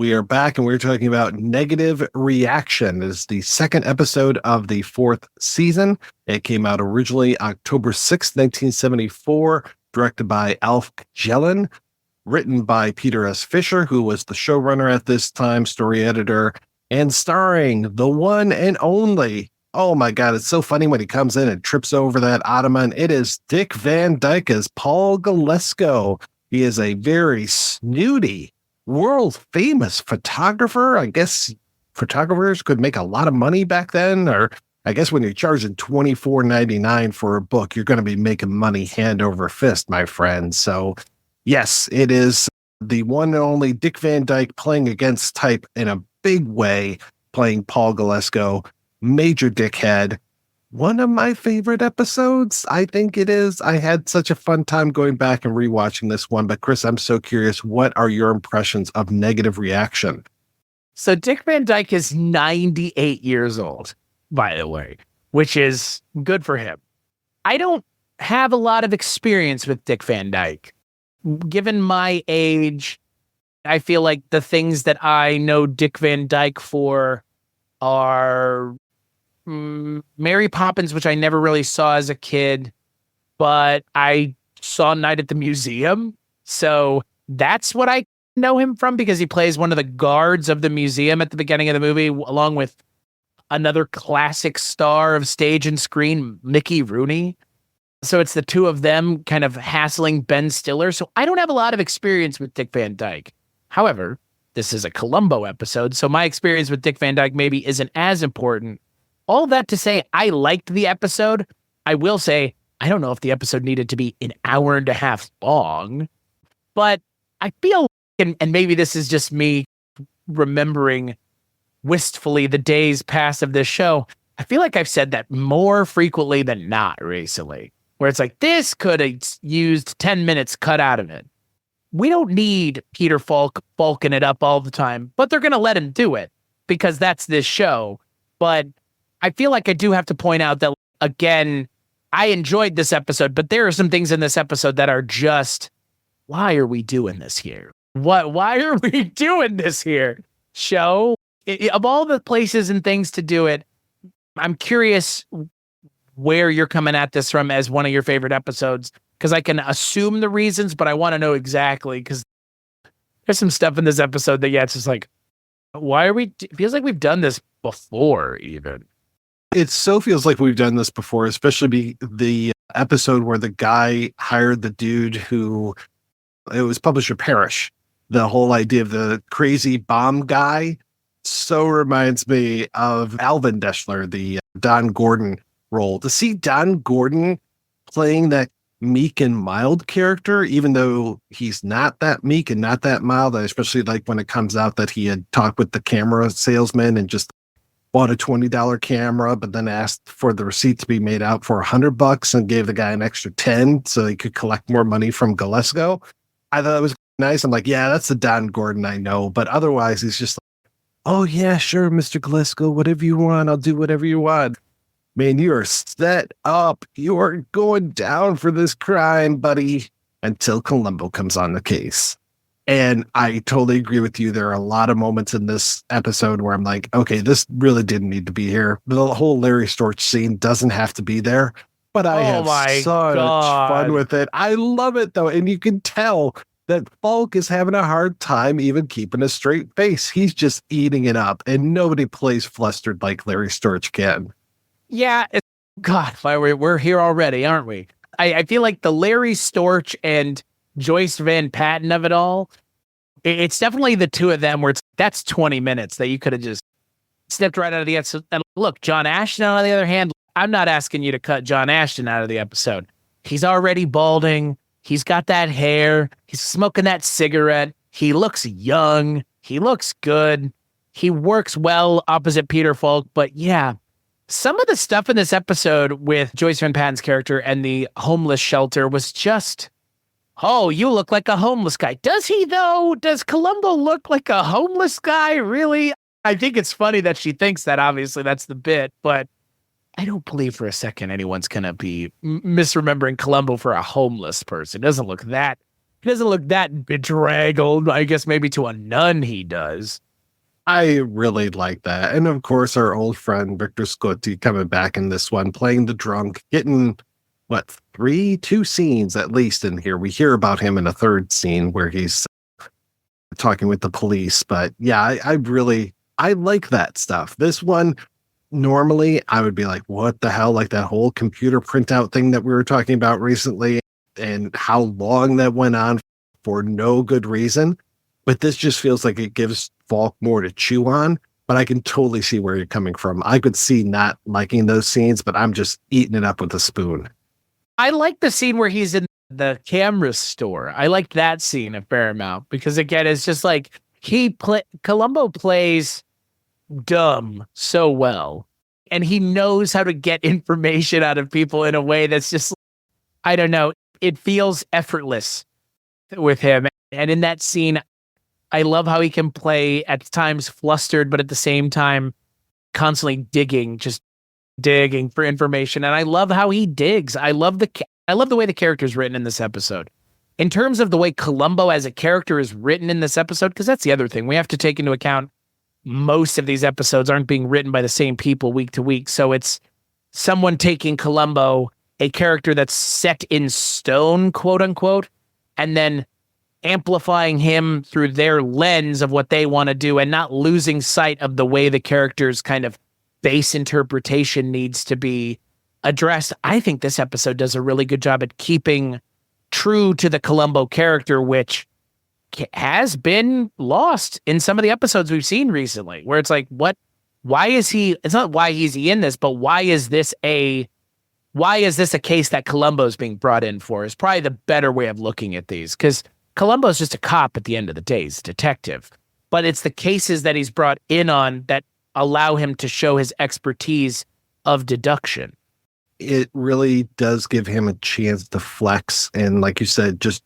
We are back and we're talking about Negative Reaction. This is the second episode of the fourth season. It came out originally October 6th, 1974, directed by Alf Kjellin, written by Peter S. Fisher, who was the showrunner at this time, story editor, and starring the one and only, oh my God, it's so funny when he comes in and trips over that ottoman. It is Dick Van Dyke as Paul Galesko. He is a very snooty, world-famous photographer. I guess photographers could make a lot of money back then, or I guess when you're charging $24.99 for a book, you're going to be making money hand over fist, my friend. So yes, it is the one and only Dick Van Dyke playing against type in a big way, playing Paul Galesko, major dickhead. One of my favorite episodes, I think it is. I had such a fun time going back and rewatching this one. But Chris, I'm so curious, what are your impressions of Negative Reaction? So Dick Van Dyke is 98 years old, by the way, which is good for him. I don't have a lot of experience with Dick Van Dyke. Given my age, I feel like the things that I know Dick Van Dyke for are Mary Poppins, which I never really saw as a kid, but I saw Night at the Museum. So that's what I know him from, because he plays one of the guards of the museum at the beginning of the movie, along with another classic star of stage and screen, Mickey Rooney. So it's the two of them kind of hassling Ben Stiller. So I don't have a lot of experience with Dick Van Dyke. However, this is a Columbo episode, so my experience with Dick Van Dyke maybe isn't as important. All that to say, I liked the episode. I will say, I don't know if the episode needed to be an hour and a half long, but I feel, and maybe this is just me remembering wistfully the days past of this show, I feel like I've said that more frequently than not recently, where it's like, this could have used 10 minutes cut out of it. We don't need Peter Falk bulking it up all the time, but they're going to let him do it because that's this show. But I feel like I do have to point out that, again, I enjoyed this episode, but there are some things in this episode that are just, why are we doing this here? Why are we doing this here? Show, of all the places and things to do it, I'm curious where you're coming at this from as one of your favorite episodes, because I can assume the reasons, but I want to know exactly, because there's some stuff in this episode that, yeah, it's just like, why are we, it feels like we've done this before even. It so feels like we've done this before, especially the episode where the guy hired the dude who, it was Publisher Parrish. The whole idea of the crazy bomb guy so reminds me of Alvin Deschler, the Don Gordon role. To see Don Gordon playing that meek and mild character, even though he's not that meek and not that mild, I especially like when it comes out that he had talked with the camera salesman and just bought a $20 camera, but then asked for the receipt to be made out for $100 and gave the guy an extra 10 so he could collect more money from Galesko. I thought it was nice. I'm like, yeah, that's the Don Gordon I know. But otherwise, he's just like, oh, yeah, sure, Mr. Galesko, whatever you want, I'll do whatever you want. Man, you are set up. You are going down for this crime, buddy, until Columbo comes on the case. And I totally agree with you. There are a lot of moments in this episode where I'm like, okay, this really didn't need to be here. The whole Larry Storch scene doesn't have to be there, but I have so much fun with it. I love it, though. And you can tell that Falk is having a hard time even keeping a straight face. He's just eating it up, and nobody plays flustered like Larry Storch can. Yeah. God, we're here already, aren't we? I feel like the Larry Storch and Joyce Van Patten of it all, it's definitely the two of them where that's 20 minutes that you could have just stepped right out of the episode. And look, John Ashton, on the other hand, I'm not asking you to cut John Ashton out of the episode. He's already balding. He's got that hair. He's smoking that cigarette. He looks young. He looks good. He works well opposite Peter Falk. But yeah, some of the stuff in this episode with Joyce Van Patten's character and the homeless shelter was just, oh, you look like a homeless guy. Does he, though? Does Columbo look like a homeless guy? Really? I think it's funny that she thinks that. Obviously, that's the bit. But I don't believe for a second anyone's going to be misremembering Columbo for a homeless person. It doesn't look that He doesn't look that bedraggled. I guess maybe to a nun he does. I really like that. And of course, our old friend Vito Scotti coming back in this one, playing the drunk, getting what, two scenes at least in here. We hear about him in a third scene where he's talking with the police. But yeah, I like that stuff. This one, normally I would be like, what the hell? Like that whole computer printout thing that we were talking about recently and how long that went on for no good reason. But this just feels like it gives Falk more to chew on. But I can totally see where you're coming from. I could see not liking those scenes, but I'm just eating it up with a spoon. I like the scene where he's in the camera store. I like that scene a fair amount because again, it's just like Columbo plays dumb so well, and he knows how to get information out of people in a way that's just, I don't know, it feels effortless with him. And in that scene, I love how he can play at times flustered, but at the same time, constantly digging for information. And I love how he digs. I love the way the character is written in this episode. In terms of the way Columbo as a character is written in this episode, because that's the other thing we have to take into account. Most of these episodes aren't being written by the same people week to week. So it's someone taking Columbo, a character that's set in stone, quote unquote, and then amplifying him through their lens of what they want to do and not losing sight of the way the character's kind of base interpretation needs to be addressed. I think this episode does a really good job at keeping true to the Columbo character, which has been lost in some of the episodes we've seen recently, where it's like, why is he, it's not why is he in this, but why is this a case that Columbo's being brought in for is probably the better way of looking at these, because Columbo's just a cop at the end of the day. He's a detective. But it's the cases that he's brought in on that allow him to show his expertise of deduction. It really does give him a chance to flex and, like you said, just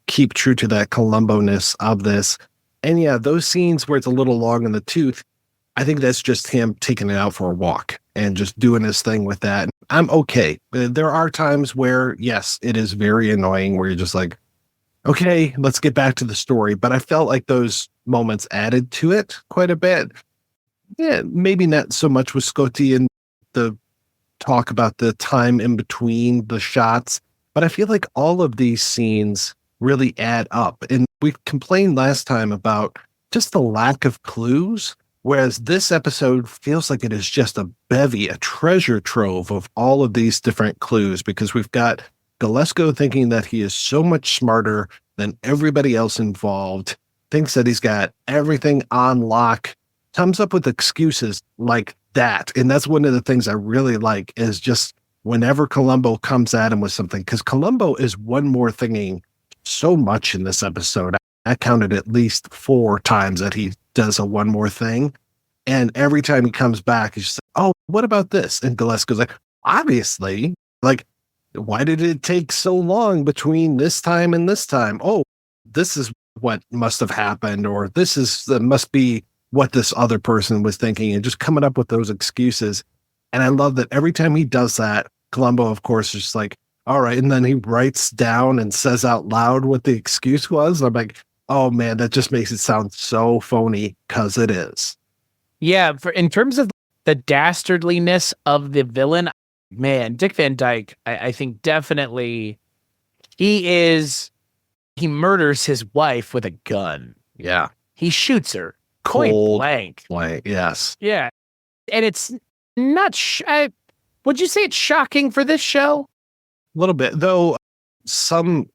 keep true to that Columbo-ness of this. And yeah, those scenes where it's a little long in the tooth, I think that's just him taking it out for a walk and just doing his thing with that. I'm okay. There are times where, yes, it is very annoying where you're just like, okay, let's get back to the story. But I felt like those moments added to it quite a bit. Yeah, maybe not so much with Scotti and the talk about the time in between the shots, but I feel like all of these scenes really add up. And we complained last time about just the lack of clues, whereas this episode feels like it is just a bevy, a treasure trove of all of these different clues, because we've got Galesko thinking that he is so much smarter than everybody else involved, thinks that he's got everything on lock, comes up with excuses like that. And that's one of the things I really like is just whenever Columbo comes at him with something, because Columbo is one more thinging so much in this episode. I counted at least 4 times that he does a one more thing. And every time he comes back, he's just like, oh, what about this? And Galesko's like, obviously, like, why did it take so long between this time and this time? Oh, this is what must have happened, or this is must be what this other person was thinking, and just coming up with those excuses. And I love that every time he does that, Columbo, of course, is just like, all right. And then he writes down and says out loud what the excuse was. And I'm like, oh man, that just makes it sound so phony, because it is. Yeah, in terms of the dastardliness of the villain, man, Dick Van Dyke, I think definitely he murders his wife with a gun. Yeah. He shoots her. Point blank. Yes. Yeah. And it's not, would you say it's shocking for this show? A little bit, though. Some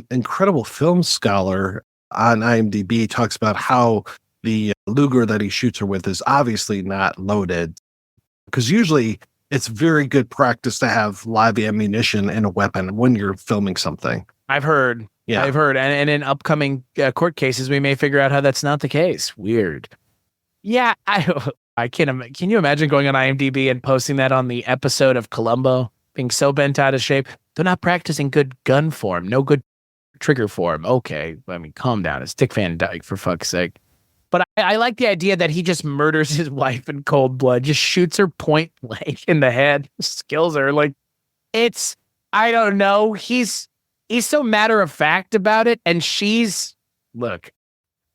incredible film scholar on IMDb talks about how the Luger that he shoots her with is obviously not loaded, because usually it's very good practice to have live ammunition and a weapon when you're filming something. I've heard. Yeah. I've heard. And in upcoming court cases, we may figure out how that's not the case. Weird. Yeah. I can't. Can you imagine going on IMDb and posting that on the episode of Columbo, being so bent out of shape? They're not practicing good gun form. No good trigger form. Okay. I mean, calm down. It's Dick Van Dyke, for fuck's sake. But I like the idea that he just murders his wife in cold blood, just shoots her point blank in the head, kills her. Like, I don't know. He's he's so matter of fact about it. And look,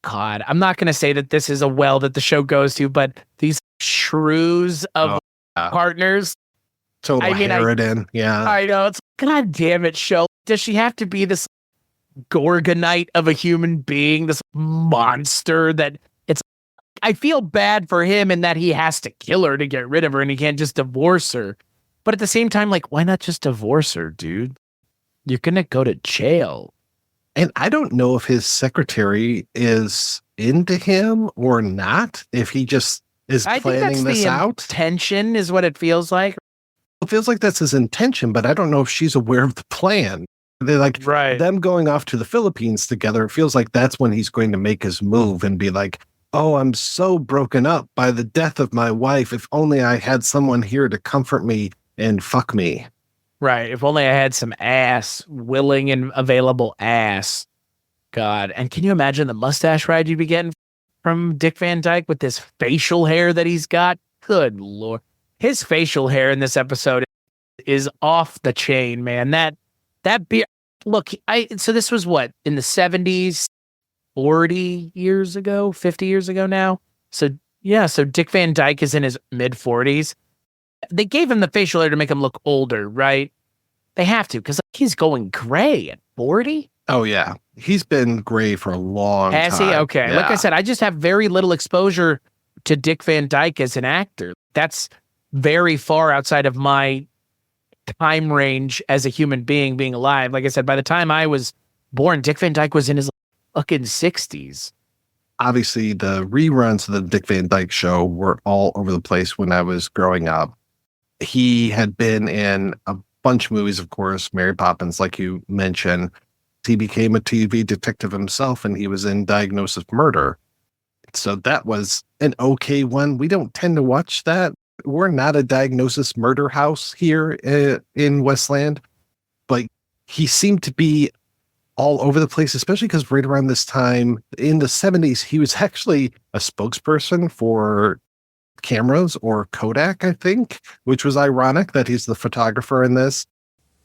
God, I'm not going to say that this is a well that the show goes to, but these shrews of partners. Total Harridan. Yeah. I know. It's God damn it, show. Does she have to be this Gorgonite of a human being, this monster that I feel bad for him in that he has to kill her to get rid of her and he can't just divorce her. But at the same time, like, why not just divorce her, dude? You're going to go to jail. And I don't know if his secretary is into him or not, if he just is planning this out. Intention is what it feels like. It feels like that's his intention, but I don't know if she's aware of the plan. They're like, them going off to the Philippines together. It feels like that's when he's going to make his move and be like, oh, I'm so broken up by the death of my wife. If only I had someone here to comfort me and fuck me. Right. If only I had some ass, willing and available ass. God. And can you imagine the mustache ride you'd be getting from Dick Van Dyke with this facial hair that he's got? Good Lord. His facial hair in this episode is off the chain, man. That beard. Look, so this was what, in the 70s? 40 years ago, 50 years ago now. So Dick Van Dyke is in his mid 40s. They gave him the facial hair to make him look older, right? They have to, because he's going gray at 40. Oh, yeah. He's been gray for a long time. Has he? Okay. Yeah. Like I said, I just have very little exposure to Dick Van Dyke as an actor. That's very far outside of my time range as a human being alive. Like I said, by the time I was born, Dick Van Dyke was in his fucking 60s. Obviously, the reruns of the Dick Van Dyke Show were all over the place when I was growing up. He had been in a bunch of movies, of course, Mary Poppins, like you mentioned. He became a TV detective himself, and he was in Diagnosis Murder. So that was an okay one. We don't tend to watch that. We're not a Diagnosis Murder house here in Westland, but he seemed to be all over the place, especially because right around this time in the 70s, he was actually a spokesperson for cameras or Kodak, I think, which was ironic that he's the photographer in this.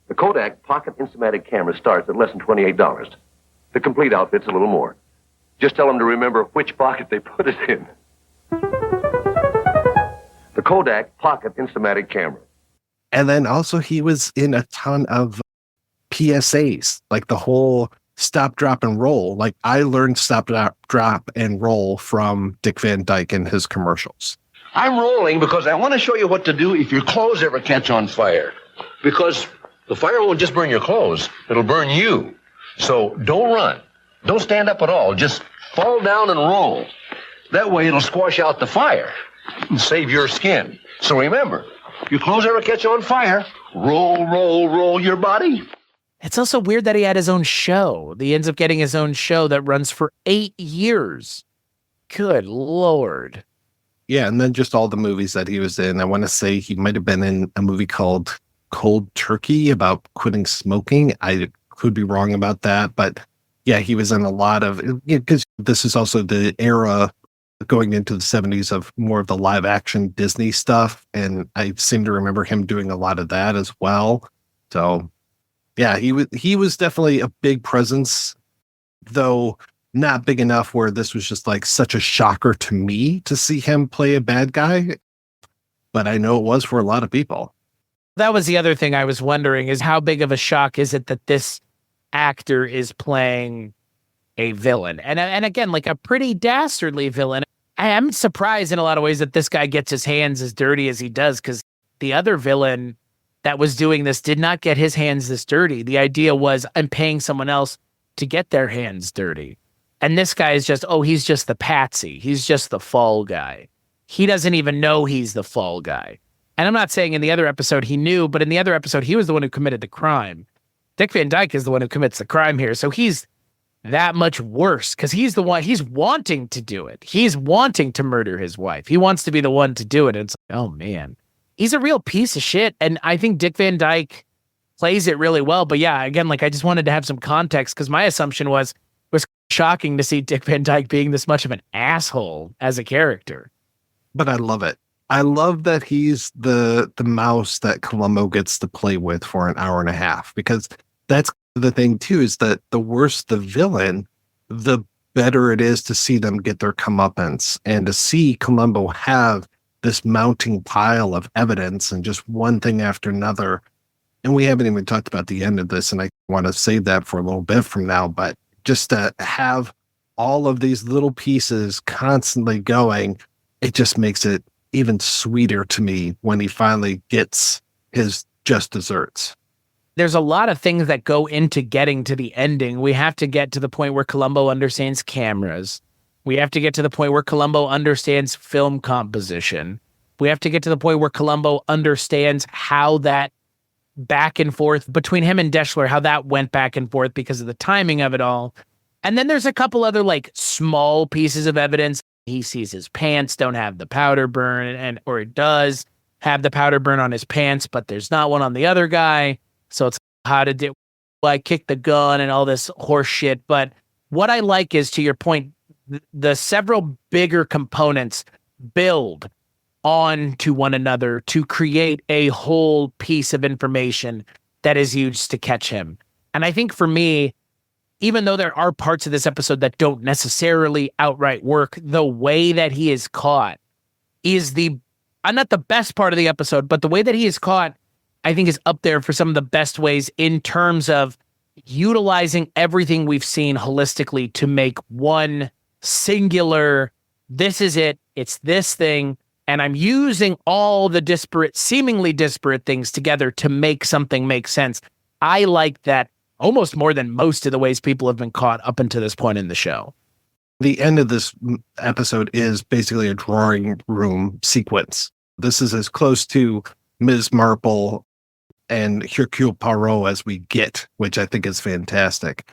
The Kodak Pocket Instamatic camera starts at less than $28. The complete outfit's a little more. Just tell them to remember which pocket they put it in. The Kodak Pocket Instamatic camera. And then also he was in a ton of PSAs, like the whole stop, drop, and roll. Like I learned stop, drop, and roll from Dick Van Dyke in his commercials. I'm rolling because I want to show you what to do if your clothes ever catch on fire. Because the fire won't just burn your clothes, it'll burn you. So don't run. Don't stand up at all. Just fall down and roll. That way it'll squash out the fire and save your skin. So remember, if your clothes ever catch on fire, roll, roll, roll your body. It's also weird that he had his own show. He ends up getting his own show that runs for 8 years. Good Lord. Yeah, and then just all the movies that he was in. I want to say he might have been in a movie called Cold Turkey about quitting smoking. I could be wrong about that, but yeah, he was in a lot of, because this is also the era going into the 70s of more of the live action Disney stuff, and I seem to remember him doing a lot of that as well. So yeah, he was definitely a big presence, though not big enough where this was just like such a shocker to me to see him play a bad guy. But I know it was for a lot of people. That was the other thing I was wondering, is how big of a shock is it that this actor is playing a villain? And again, like a pretty dastardly villain. I am surprised in a lot of ways that this guy gets his hands as dirty as he does, because the other villain that was doing this did not get his hands this dirty. The idea was, I'm paying someone else to get their hands dirty. And this guy is just, he's just the patsy. He's just the fall guy. He doesn't even know he's the fall guy. And I'm not saying in the other episode he knew, but in the other episode, he was the one who committed the crime. Dick Van Dyke is the one who commits the crime here. So he's that much worse, because he's the one, he's wanting to do it. He's wanting to murder his wife. He wants to be the one to do it. And it's like, oh man, he's a real piece of shit. And I think Dick Van Dyke plays it really well. But yeah, again, like I just wanted to have some context, because my assumption was shocking to see Dick Van Dyke being this much of an asshole as a character. But I love it. I love that he's the mouse that Columbo gets to play with for an hour and a half, because that's The thing too is that the worse the villain, the better it is to see them get their comeuppance and to see Columbo have this mounting pile of evidence and just one thing after another. And we haven't even talked about the end of this, and I want to save that for a little bit from now, but just to have all of these little pieces constantly going, it just makes it even sweeter to me when he finally gets his just desserts. There's a lot of things that go into getting to the ending. We have to get to the point where Columbo understands cameras. We have to get to the point where Columbo understands film composition. We have to get to the point where Columbo understands how that back and forth between him and Deschler, how that went back and forth because of the timing of it all. And then there's a couple other like small pieces of evidence. He sees his pants don't have the powder burn, or it does have the powder burn on his pants, but there's not one on the other guy. So it's how did it, I kicked the gun and all this horse shit. But what I like is, to your point, the several bigger components build on to one another to create a whole piece of information that is used to catch him. And I think for me, even though there are parts of this episode that don't necessarily outright work, the way that he is caught is not the best part of the episode, but the way that he is caught, I think, is up there for some of the best ways in terms of utilizing everything we've seen holistically to make one singular, this is it, it's this thing, and I'm using all the seemingly disparate things together to make something make sense. I like that almost more than most of the ways people have been caught up until this point in the show. The end of this episode is basically a drawing room sequence. This is as close to Ms. Marple and Hercule Poirot as we get, which I think is fantastic.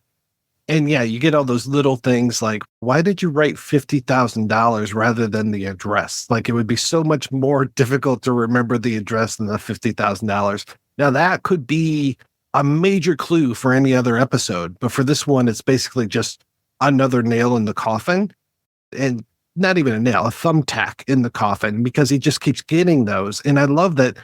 And yeah, you get all those little things like, why did you write $50,000 rather than the address? Like, it would be so much more difficult to remember the address than the $50,000. Now, that could be a major clue for any other episode, but for this one, it's basically just another nail in the coffin, and not even a nail, a thumbtack in the coffin, because he just keeps getting those. And I love that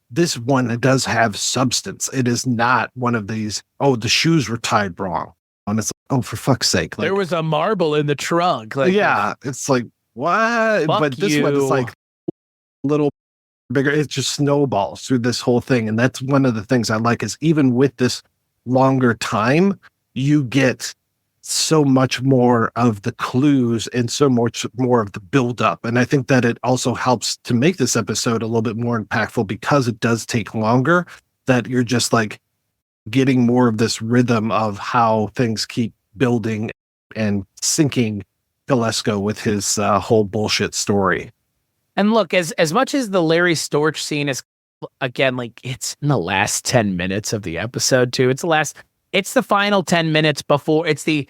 this one does have substance. It is not one of these, oh, the shoes were tied wrong. And it's like, oh, for fuck's sake. Like, there was a marble in the trunk. Like, yeah, it's like, what? But this one is like a little bigger. It just snowballs through this whole thing. And that's one of the things I like, is even with this longer time, you get so much more of the clues and so much more of the buildup. And I think that it also helps to make this episode a little bit more impactful, because it does take longer, that you're just like getting more of this rhythm of how things keep building and sinking Galesko with his whole bullshit story. And look, as much as the Larry Storch scene is, again, like, it's in the last 10 minutes of the episode too. It's the final 10 minutes before, it's the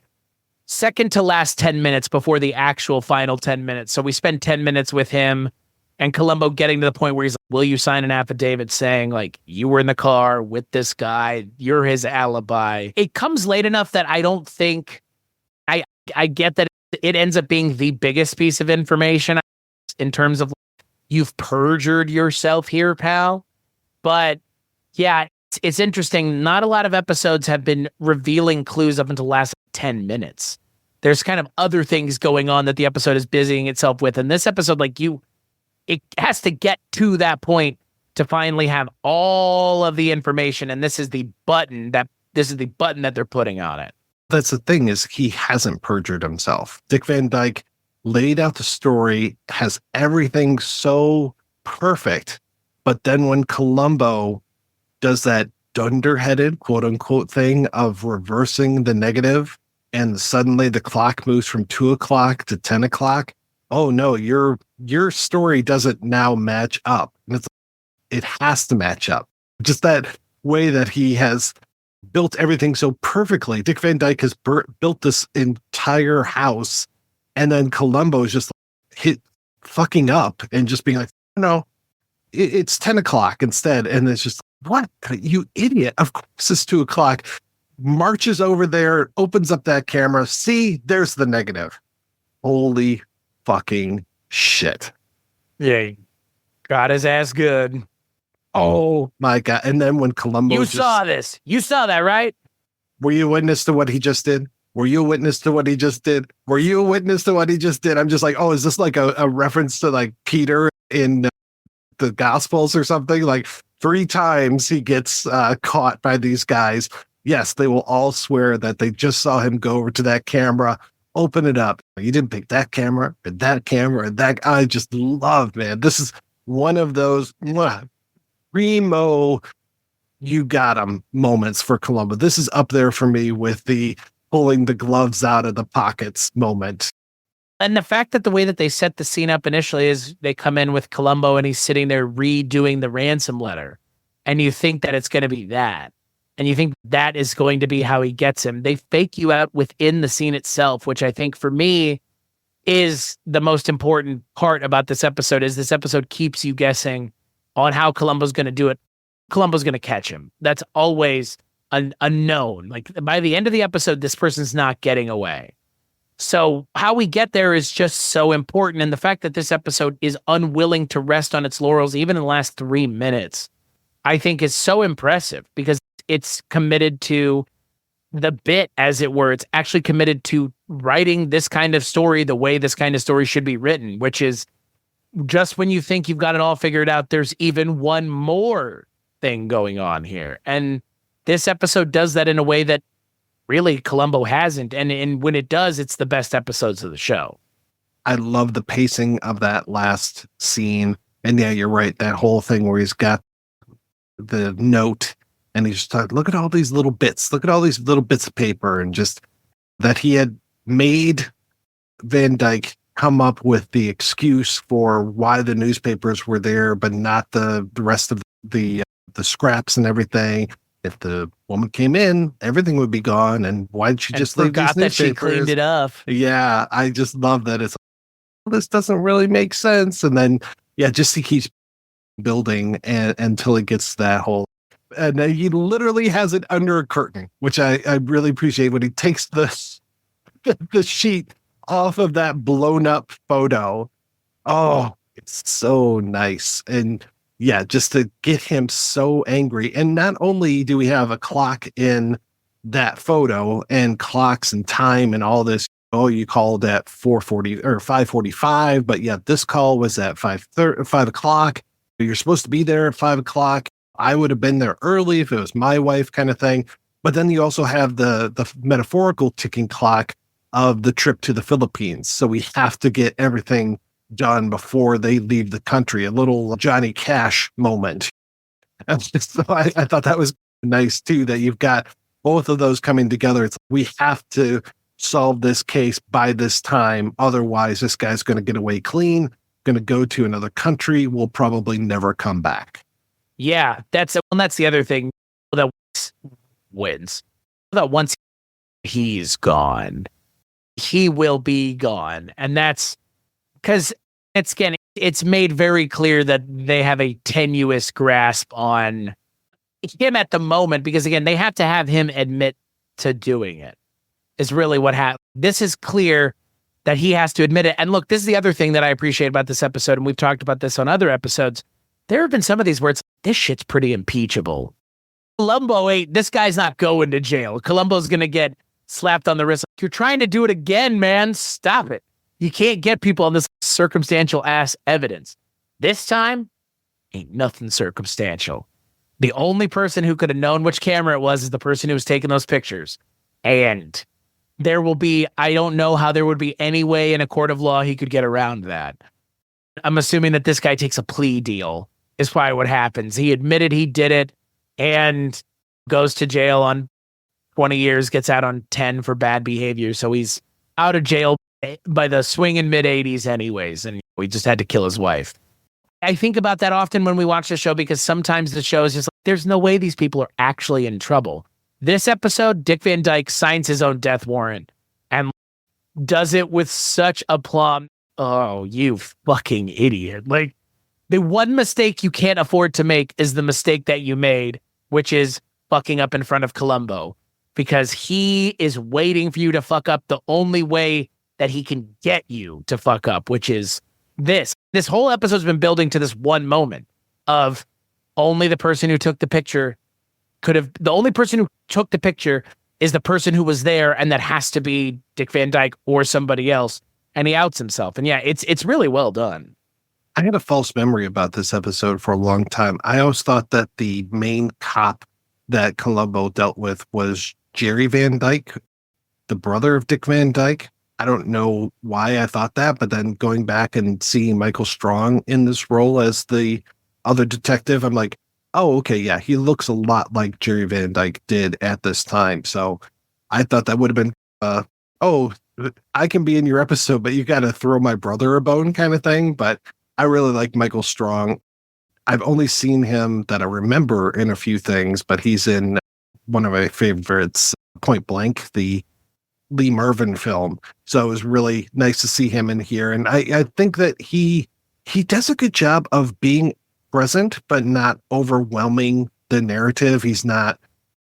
second to last 10 minutes before the actual final 10 minutes. So we spend 10 minutes with him and Columbo getting to the point where he's like, will you sign an affidavit saying, like, you were in the car with this guy, you're his alibi. It comes late enough that I don't think, I get that it ends up being the biggest piece of information in terms of, you've perjured yourself here, pal. But yeah, it's interesting. Not a lot of episodes have been revealing clues up until the last 10 minutes. There's kind of other things going on that the episode is busying itself with. And this episode, like, it has to get to that point to finally have all of the information. And this is the button that they're putting on it. That's the thing, is he hasn't perjured himself. Dick Van Dyke laid out the story, has everything so perfect. But then when Columbo does that dunderheaded, quote unquote, thing of reversing the negative, and suddenly the clock moves from 2 o'clock to 10 o'clock. Oh no, your story doesn't now match up. And it has to match up. Just that way that he has built everything so perfectly. Dick Van Dyke has built this entire house, and then Columbo is just fucking up and just being like, no, it's 10 o'clock instead. And it's just, what? You idiot. Of course it's 2 o'clock. Marches over there, opens up that camera. See, there's the negative. Holy fucking shit. Yeah. Got his ass good. Oh my God. And then when Columbo You saw this. You saw that, right? Were you a witness to what he just did? Were you a witness to what he just did? Were you a witness to what he just did? I'm just like, oh, is this like a reference to like Peter in the Gospels or something? Like 3 times he gets caught by these guys. Yes, they will all swear that they just saw him go over to that camera, open it up. You didn't pick that camera or that camera or that. I just love, man. This is one of those primo, you got him moments for Columbo. This is up there for me with the pulling the gloves out of the pockets moment. And the fact that the way that they set the scene up initially is they come in with Columbo and he's sitting there redoing the ransom letter. And you think that it's going to be that. And you think that is going to be how he gets him. They fake you out within the scene itself, which I think for me is the most important part about this episode, is this episode keeps you guessing on how Columbo's going to do it. Columbo's going to catch him. That's always a known. Like by the end of the episode, this person's not getting away. So how we get there is just so important. And the fact that this episode is unwilling to rest on its laurels, even in the last 3 minutes, I think is so impressive because it's committed to the bit, as it were. It's actually committed to writing this kind of story the way this kind of story should be written, which is just when you think you've got it all figured out, there's even one more thing going on here. And this episode does that in a way that really Columbo hasn't. And when it does, it's the best episodes of the show. I love the pacing of that last scene. And yeah, you're right. That whole thing where he's got the note and he's just like, look at all these little bits. Look at all these little bits of paper. And just that he had made Van Dyke come up with the excuse for why the newspapers were there, but not the rest of the scraps and everything. If the woman came in, everything would be gone. And why did she just leave these newspapers? That she cleaned it up. Yeah, I just love that. It's like, this doesn't really make sense. And then, yeah, just he keeps building until it gets to that whole. And he literally has it under a curtain, which I really appreciate when he takes the sheet off of that blown up photo. Oh, it's so nice. And yeah, just to get him so angry. And not only do we have a clock in that photo and clocks and time and all this, oh, you called at 4:40 or 5:45, but yeah, this call was at 5 o'clock. You're supposed to be there at 5 o'clock. I would have been there early if it was my wife, kind of thing. But then you also have the metaphorical ticking clock of the trip to the Philippines. So we have to get everything done before they leave the country. A little Johnny Cash moment. So I thought that was nice too, that you've got both of those coming together. It's we have to solve this case by this time. Otherwise, this guy's going to get away clean, going to go to another country, will probably never come back. Yeah, that's the other thing that wins. That once he's gone, he will be gone. And that's because it's made very clear that they have a tenuous grasp on him at the moment, because again, they have to have him admit to doing it is really what happened. This is clear that he has to admit it. And look, this is the other thing that I appreciate about this episode, and we've talked about this on other episodes. There have been some of these where it's, this shit's pretty impeachable. Columbo this guy's not going to jail. Columbo's going to get slapped on the wrist. You're trying to do it again, man. Stop it. You can't get people on this circumstantial ass evidence. This time, ain't nothing circumstantial. The only person who could have known which camera it was is the person who was taking those pictures. And there will be, I don't know how there would be any way in a court of law he could get around that. I'm assuming that this guy takes a plea deal is probably what happens. He admitted he did it and goes to jail on 20 years, gets out on 10 for bad behavior. So he's out of jail by the swinging mid-80s anyways, and we just had to kill his wife. I think about that often when we watch the show, because sometimes the show is just like, there's no way these people are actually in trouble. This episode, Dick Van Dyke signs his own death warrant and does it with such aplomb. Oh, you fucking idiot. Like, the one mistake you can't afford to make is the mistake that you made, which is fucking up in front of Columbo, because he is waiting for you to fuck up the only way that he can get you to fuck up, which is this. This whole episode's been building to this one moment of only the person who took the picture is the person who was there, and that has to be Dick Van Dyke or somebody else, and he outs himself. And yeah, it's really well done. I had a false memory about this episode for a long time. I always thought that the main cop that Columbo dealt with was Jerry Van Dyke, the brother of Dick Van Dyke. I don't know why I thought that, but then going back and seeing Michael Strong in this role as the other detective, I'm like, oh, okay, yeah, he looks a lot like Jerry Van Dyke did at this time. So I thought that would have been, oh, I can be in your episode, but you got to throw my brother a bone kind of thing. But I really like Michael Strong. I've only seen him that I remember in a few things, but he's in one of my favorites, Point Blank, the Lee Marvin film. So it was really nice to see him in here. And I think that he does a good job of being present, but not overwhelming the narrative. He's not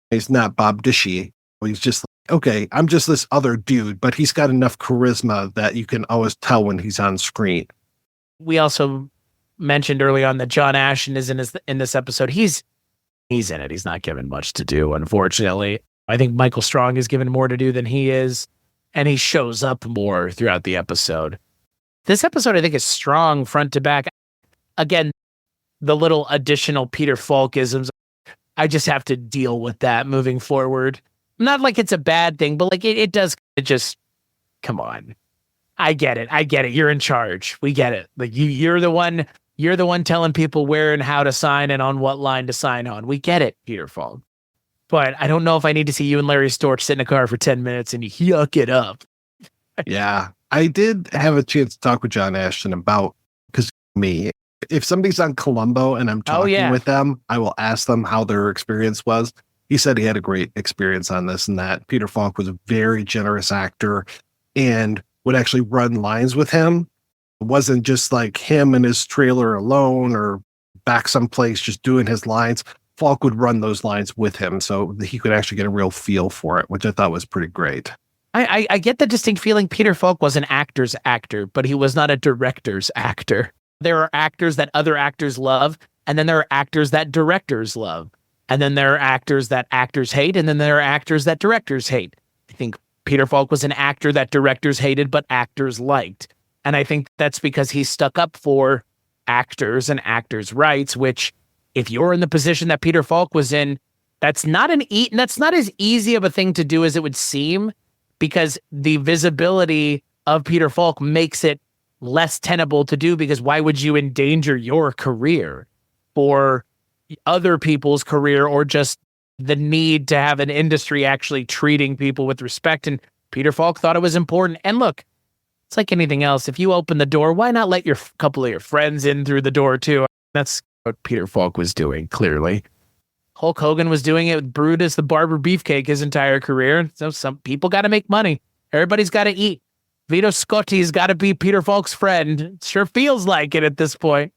Bob Dishy. He's just like, okay, I'm just this other dude, but he's got enough charisma that you can always tell when he's on screen. We also mentioned early on that John Ashton is in this episode. He's in it. He's not given much to do, unfortunately. I think Michael Strong is given more to do than he is, and he shows up more throughout the episode. This episode, I think, is strong front to back. Again, the little additional Peter Falk-isms, I just have to deal with that moving forward. Not like it's a bad thing, but like it does. It just, come on. I get it. You're in charge. We get it. Like you're the one telling people where and how to sign and on what line to sign on. We get it, Peter Falk. But I don't know if I need to see you and Larry Storch sit in a car for 10 minutes and yuck it up. Yeah, I did have a chance to talk with John Ashton about, because if somebody's on Columbo and I'm talking with them, I will ask them how their experience was. He said he had a great experience on this and that. Peter Falk was a very generous actor and would actually run lines with him. It wasn't just like him in his trailer alone or back someplace just doing his lines. Falk would run those lines with him so he could actually get a real feel for it, which I thought was pretty great. I get the distinct feeling Peter Falk was an actor's actor, but he was not a director's actor. There are actors that other actors love, and then there are actors that directors love. And then there are actors that actors hate, and then there are actors that directors hate. I think Peter Falk was an actor that directors hated, but actors liked. And I think that's because he stuck up for actors and actors' rights, which, if you're in the position that Peter Falk was in, that's not as easy of a thing to do as it would seem, because the visibility of Peter Falk makes it less tenable to do, because why would you endanger your career for other people's career, or just the need to have an industry actually treating people with respect? And Peter Falk thought it was important. And look, it's like anything else. If you open the door, why not let your couple of your friends in through the door too? That's what Peter Falk was doing, clearly. Hulk Hogan was doing it with Brutus the Barber Beefcake his entire career. So some people got to make money. Everybody's got to eat. Vito Scotti's got to be Peter Falk's friend. It sure feels like it at this point.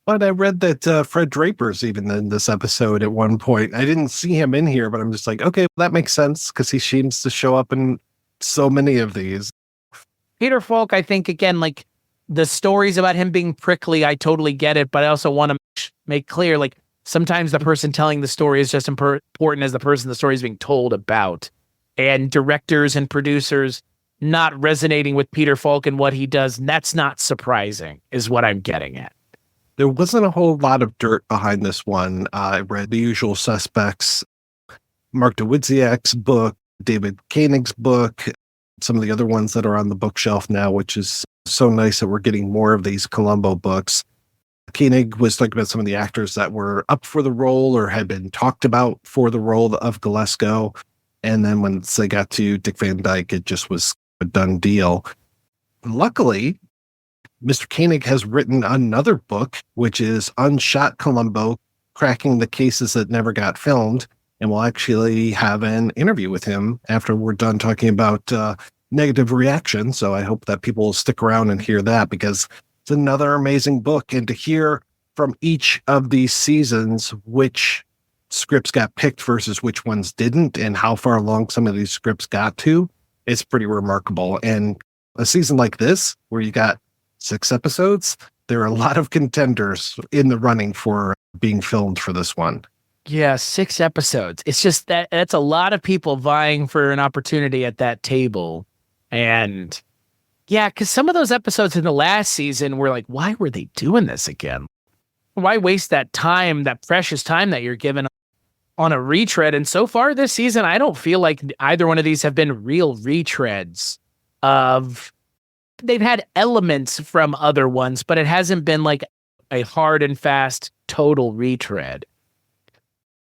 But I read that Fred Draper's even in this episode at one point. I didn't see him in here, but I'm just like, okay, that makes sense, because he seems to show up in so many of these. Peter Falk, I think, again, like the stories about him being prickly, I totally get it, but I also want to make clear, like, sometimes the person telling the story is just important as the person the story is being told about. And directors and producers not resonating with Peter Falk and what he does, and that's not surprising, is what I'm getting at. There wasn't a whole lot of dirt behind this one. I read The Usual Suspects, Mark Dawidziak's book, David Koenig's book, some of the other ones that are on the bookshelf now, which is so nice that we're getting more of these Columbo books. Koenig was talking about some of the actors that were up for the role or had been talked about for the role of Galesko. And then once they got to Dick Van Dyke, it just was a done deal. Luckily, Mr. Koenig has written another book, which is Unshot Columbo, Cracking the Cases That Never Got Filmed. And we'll actually have an interview with him after we're done talking about negative reaction. So I hope that people will stick around and hear that, because it's another amazing book. And to hear from each of these seasons which scripts got picked versus which ones didn't, and how far along some of these scripts got to, it's pretty remarkable. And a season like this, where you got 6 episodes, there are a lot of contenders in the running for being filmed for this one. Yeah, 6 episodes. It's just that's a lot of people vying for an opportunity at that table. And yeah, because some of those episodes in the last season were like, why were they doing this again? Why waste that time, that precious time that you're given on a retread? And so far this season, I don't feel like either one of these have been real retreads of, they've had elements from other ones, but it hasn't been like a hard and fast total retread.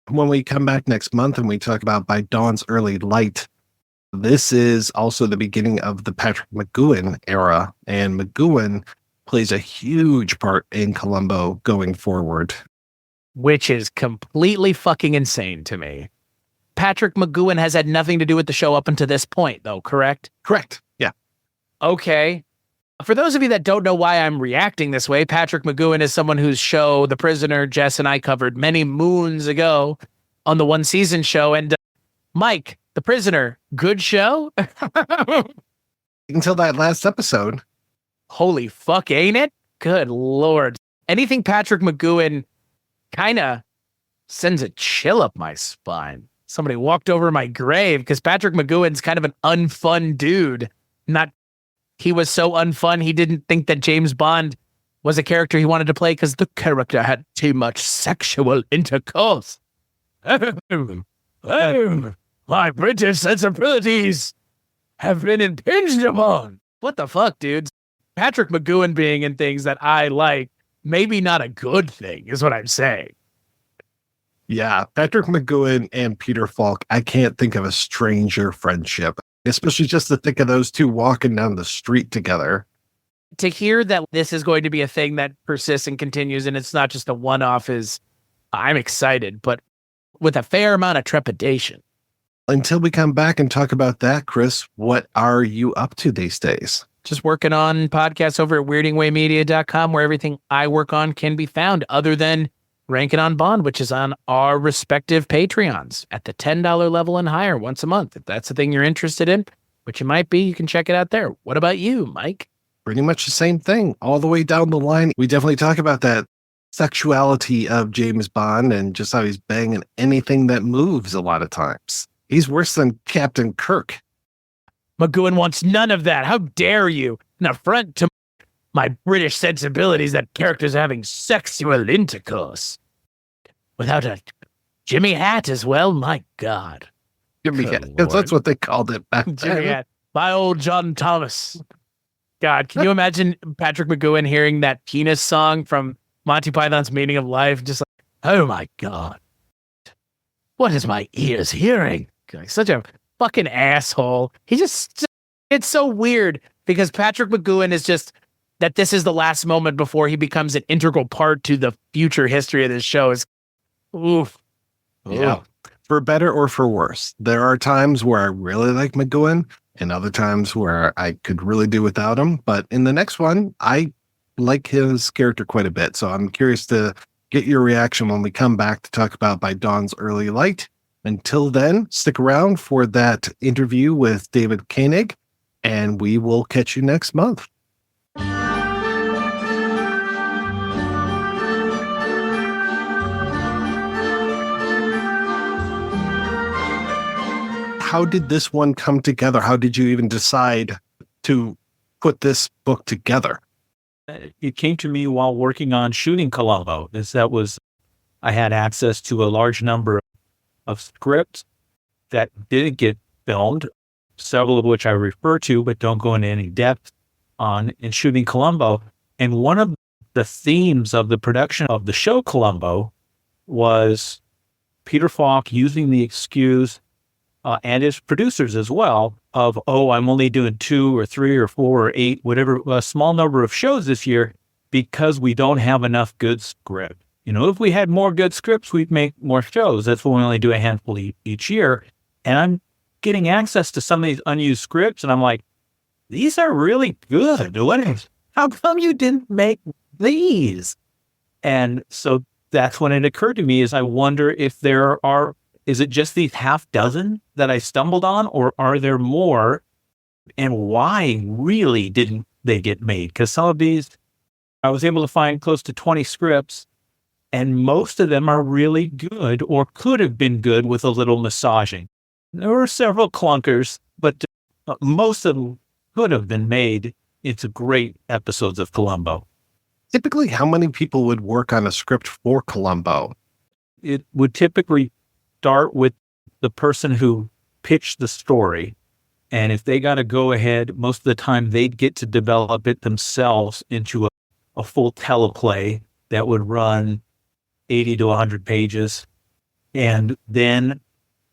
When we come back next month and we talk about By Dawn's Early Light, this is also the beginning of the Patrick McGoohan era, and McGoohan plays a huge part in Columbo going forward. Which is completely fucking insane to me. Patrick McGoohan has had nothing to do with the show up until this point, though, correct? Correct. Yeah. Okay. For those of you that don't know why I'm reacting this way, Patrick McGoohan is someone whose show, The Prisoner, Jess and I covered many moons ago on the one season show. And Mike, The Prisoner, good show? Until that last episode. Holy fuck, ain't it? Good Lord. Anything Patrick McGoohan kind of sends a chill up my spine. Somebody walked over my grave because Patrick McGoohan's kind of an unfun dude. He was so unfun, he didn't think that James Bond was a character he wanted to play because the character had too much sexual intercourse. My British sensibilities have been impinged upon. What the fuck, dudes? Patrick McGoohan being in things that I like, maybe not a good thing, is what I'm saying. Yeah, Patrick McGoohan and Peter Falk, I can't think of a stranger friendship, especially just to think of those two walking down the street together. To hear that this is going to be a thing that persists and continues, and it's not just a one-off, I'm excited, but with a fair amount of trepidation. Until we come back and talk about that, Chris, what are you up to these days? Just working on podcasts over at weirdingwaymedia.com, where everything I work on can be found, other than Ranking on Bond, which is on our respective Patreons at the $10 level and higher once a month. If that's the thing you're interested in, which it might be, you can check it out there. What about you, Mike? Pretty much the same thing. All the way down the line, we definitely talk about that sexuality of James Bond and just how he's banging anything that moves a lot of times. He's worse than Captain Kirk. McGoohan wants none of that. How dare you? An affront to my British sensibilities that characters are having sexual intercourse. Without a Jimmy hat as well? My God. Jimmy hat. That's what they called it back then. Jimmy hat. My old John Thomas. God, can you imagine Patrick McGoohan hearing that penis song from Monty Python's Meaning of Life? Just like, oh my God. What is my ears hearing? God, such a fucking asshole. It's so weird because Patrick McGoohan is just, that this is the last moment before he becomes an integral part to the future history of this show is, oof. Yeah. For better or for worse. There are times where I really like McGoohan and other times where I could really do without him. But in the next one, I like his character quite a bit. So I'm curious to get your reaction when we come back to talk about By Dawn's Early Light. Until then, stick around for that interview with David Koenig, and we will catch you next month. How did this one come together? How did you even decide to put this book together? It came to me while working on shooting Columbo. I had access to a large number of scripts that didn't get filmed, several of which I refer to, but don't go into any depth on in shooting Columbo. And one of the themes of the production of the show Columbo was Peter Falk using the excuse and his producers as well of, I'm only doing 2 or 3 or 4 or 8, whatever, a small number of shows this year because we don't have enough good script. If we had more good scripts, we'd make more shows. That's why we only do a handful each year. And I'm getting access to some of these unused scripts, and I'm like, these are really good. How come you didn't make these? And so that's when it occurred to me is I wonder if is it just these half dozen that I stumbled on, or are there more? And why really didn't they get made? Because some of these, I was able to find close to 20 scripts, And most of them are really good or could have been good with a little massaging. There were several clunkers, but most of them could have been made into great episodes of Columbo. Typically, how many people would work on a script for Columbo? It would typically start with the person who pitched the story. And if they got to go ahead, most of the time they'd get to develop it themselves into a full teleplay that would run 80 to 100 pages. And then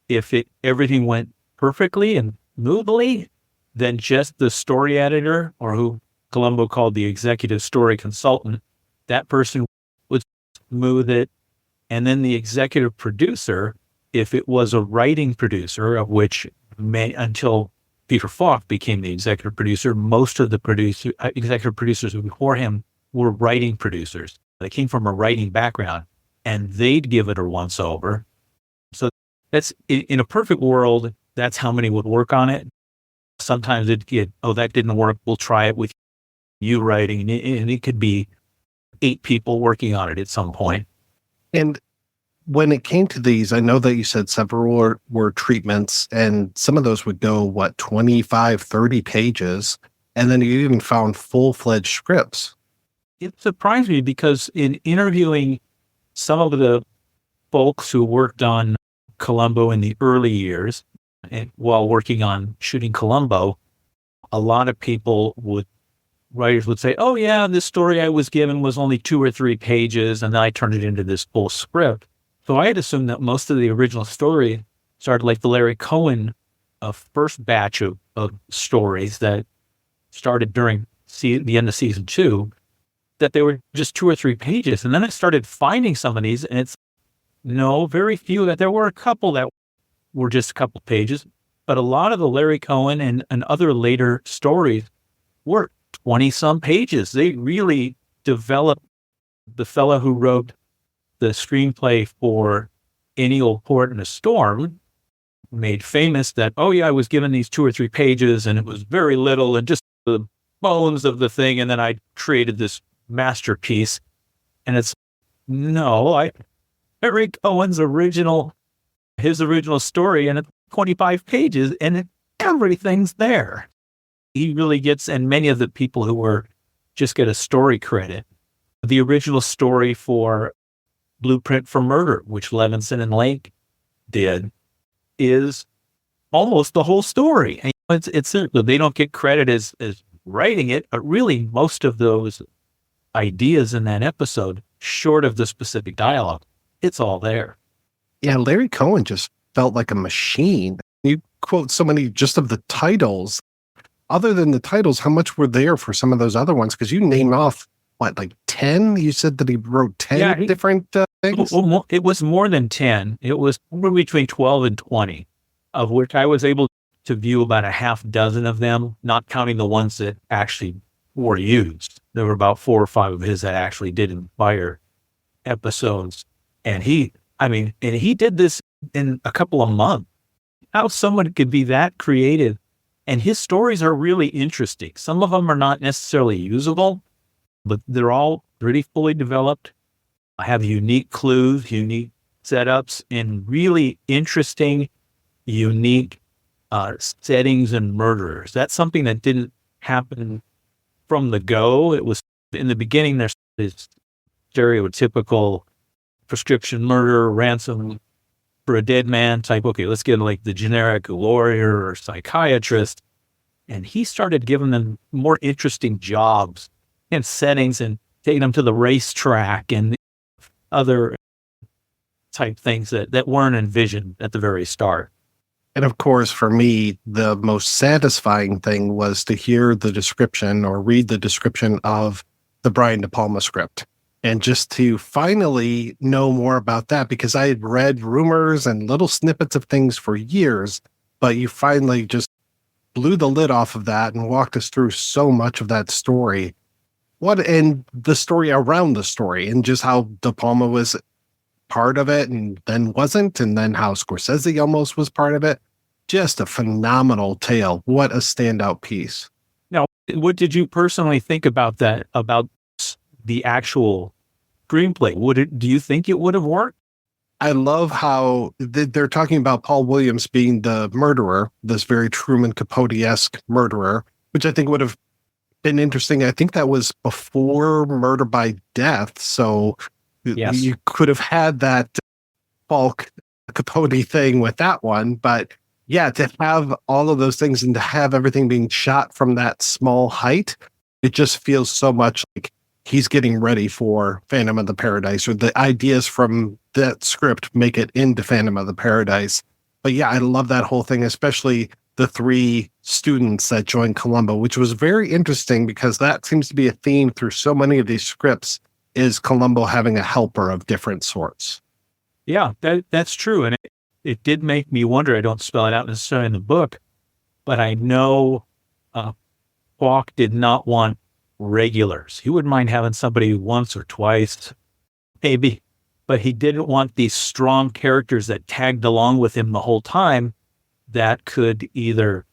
if everything went perfectly and smoothly, then just the story editor, or who Columbo called the executive story consultant, that person would smooth it. And then the executive producer, if it was a writing producer, of which until Peter Falk became the executive producer, most of the executive producers before him were writing producers. They came from a writing background, and they'd give it a once over. So that's, in a perfect world, that's how many would work on it. Sometimes it'd get, oh, that didn't work, we'll try it with you writing. And it could be 8 people working on it at some point. And when it came to these, I know that you said several were treatments, and some of those would go, 25, 30 pages. And then you even found full-fledged scripts. It surprised me because in interviewing some of the folks who worked on Columbo in the early years, and while working on shooting Columbo, a lot of writers would say, oh yeah, this story I was given was only 2 or 3 pages, and then I turned it into this full script. So I had assumed that most of the original story started like the Larry Cohen first batch of stories that started during the end of season 2, that they were just 2 or 3 pages. And then I started finding some of these, and it's very few. That there were a couple that were just a couple pages, but a lot of the Larry Cohen and other later stories were 20-some pages. They really developed. The fellow who wrote the screenplay for Any Old Port in a Storm made famous that, oh yeah, I was given these 2 or 3 pages and it was very little and just the bones of the thing, and then I created this masterpiece. And it's Larry Cohen's original story, and it's 25 pages, and everything's there. He really gets, and many of the people who just get a story credit. The original story for Blueprint for Murder, which Levinson and Lake did, is almost the whole story. And it's they don't get credit as writing it, but really most of those ideas in that episode, short of the specific dialogue, it's all there. Yeah, Larry Cohen just felt like a machine. You quote so many just of the titles. Other than the titles, how much were there for some of those other ones? Because you named off, 10? You said that he wrote 10 different things? It was more than 10. It was between 12 and 20, of which I was able to view about a half dozen of them, not counting the ones that actually were used. There were about 4 or 5 of his that actually did Empire episodes. And he did this in a couple of months. How someone could be that creative. And his stories are really interesting. Some of them are not necessarily usable, but they're all pretty fully developed. I have unique clues, unique setups, and really interesting, unique settings and murderers. That's something that didn't happen from the go. It was in the beginning, there's this stereotypical prescription murder, ransom for a dead man type. Okay, let's get like the generic lawyer or psychiatrist. And he started giving them more interesting jobs and settings and taking them to the racetrack and other type things that weren't envisioned at the very start. And of course, for me, the most satisfying thing was to hear the description or read the description of the Brian De Palma script. And just to finally know more about that, because I had read rumors and little snippets of things for years, but you finally just blew the lid off of that and walked us through so much of that story. And the story around the story, and just how De Palma was part of it and then wasn't, and then how Scorsese almost was part of it. Just a phenomenal tale. What a standout piece. Now, what did you personally think about that, about the actual screenplay. Do you think it would have worked? I love how they're talking about Paul Williams being the murderer, this very Truman Capote-esque murderer, which I think would have been interesting. I think that was before Murder by Death. So Yes. you could have had that Paul Capote thing with that one. But yeah, to have all of those things and to have everything being shot from that small height, it just feels so much like he's getting ready for Phantom of the Paradise, or the ideas from that script make it into Phantom of the Paradise. But yeah, I love that whole thing, especially the 3 students that joined Columbo, which was very interesting because that seems to be a theme through so many of these scripts, is Columbo having a helper of different sorts. Yeah, that's true. And it did make me wonder. I don't spell it out necessarily in the book, but I know Falk did not want regulars. He wouldn't mind having somebody once or twice, maybe, but he didn't want these strong characters that tagged along with him the whole time that could either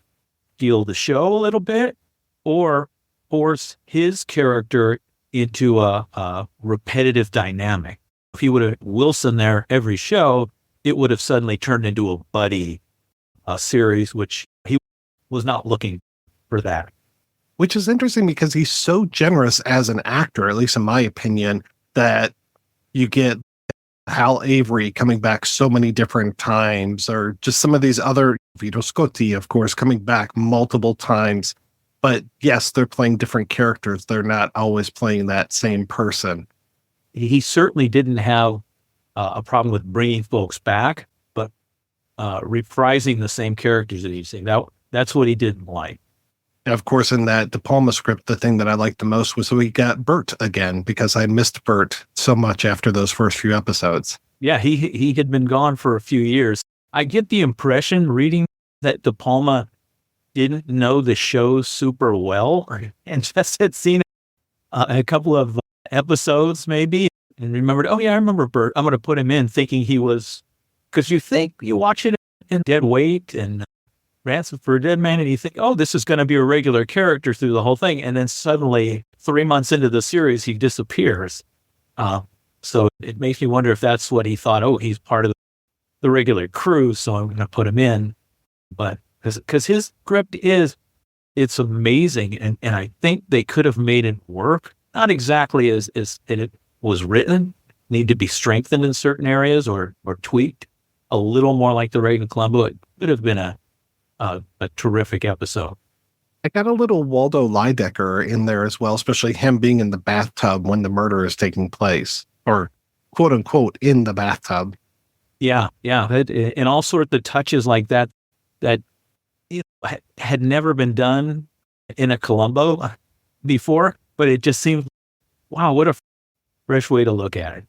steal the show a little bit or force his character into a repetitive dynamic. If he would have Wilson there every show, it would have suddenly turned into a buddy series, which he was not looking for that. Which is interesting because he's so generous as an actor, at least in my opinion, that you get Hal Avery coming back so many different times, or just some of these other, Vito Scotti, of course, coming back multiple times. But yes, they're playing different characters. They're not always playing that same person. He certainly didn't have a problem with bringing folks back, but reprising the same characters that he's saying, that's what he didn't like. And of course, in that De Palma script, the thing that I liked the most was we got Bert again, because I missed Bert so much after those first few episodes. Yeah, he had been gone for a few years. I get the impression reading that De Palma didn't know the show super well and just had seen a couple of episodes maybe and remembered, oh yeah, I remember Bert. I'm going to put him in, thinking he was, because you watch it in Dead Weight and Ransom for a Dead Man, and you think, oh, this is going to be a regular character through the whole thing. And then suddenly 3 months into the series, he disappears. So it makes me wonder if that's what he thought. Oh, he's part of the regular crew, so I'm going to put him in. But because his script it's amazing. And I think they could have made it work. Not exactly as it was written, need to be strengthened in certain areas or tweaked a little more like the regular Columbo. It could have been a terrific episode. I got a little Waldo Lydecker in there as well, especially him being in the bathtub when the murder is taking place, or quote unquote in the bathtub. Yeah. And all sorts of touches like that had never been done in a Columbo before, but it just seemed, wow, what a fresh way to look at it.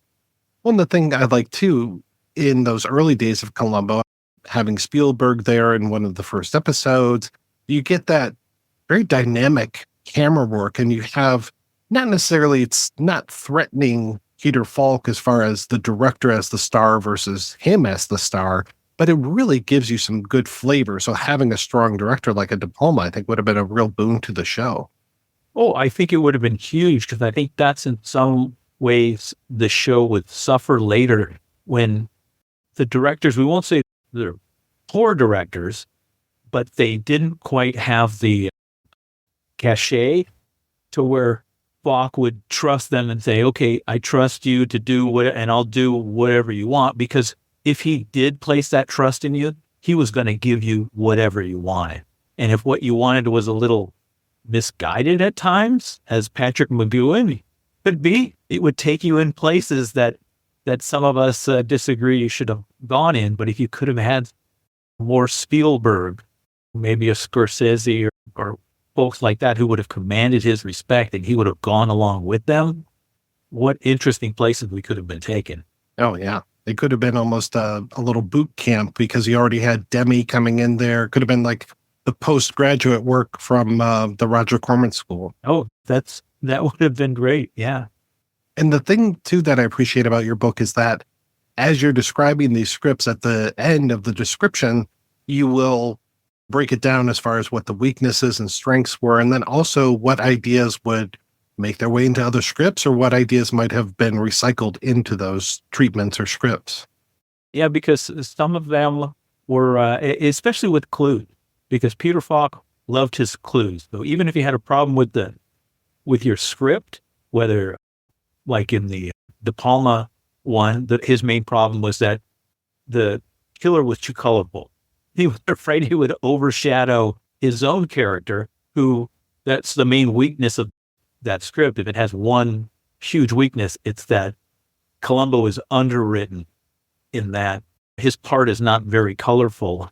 One of the things I like too, in those early days of Columbo, having Spielberg there in one of the first episodes, you get that very dynamic camera work, and you have not necessarily, it's not threatening Peter Falk as far as the director as the star versus him as the star, but it really gives you some good flavor. So having a strong director like a De Palma, I think, would have been a real boon to the show. Oh, I think it would have been huge, because I think that's in some ways the show would suffer later when the directors, we won't say they're poor directors, but they didn't quite have the cachet to where Falk would trust them and say, okay, I trust you to do what, and I'll do whatever you want. Because if he did place that trust in you, he was going to give you whatever you wanted. And if what you wanted was a little misguided at times, as Patrick McGowan could be, it would take you in places that some of us disagree you should have gone in. But if you could have had more Spielberg, maybe a Scorsese or folks like that who would have commanded his respect and he would have gone along with them, what interesting places we could have been taken. Oh, yeah. It could have been almost a little boot camp, because you already had Demi coming in there. Could have been like the postgraduate work from the Roger Corman School. Oh, that would have been great. Yeah. And the thing, too, that I appreciate about your book is that as you're describing these scripts, at the end of the description, you will break it down as far as what the weaknesses and strengths were, and then also what ideas would make their way into other scripts, or what ideas might have been recycled into those treatments or scripts? Yeah, because some of them were, especially with clues, because Peter Falk loved his clues. So even if you had a problem with your script, whether like in the De Palma one, his main problem was that the killer was too colorful. He was afraid he would overshadow his own character, who that's the main weakness of that script. If it has one huge weakness, it's that Columbo is underwritten in that his part is not very colorful,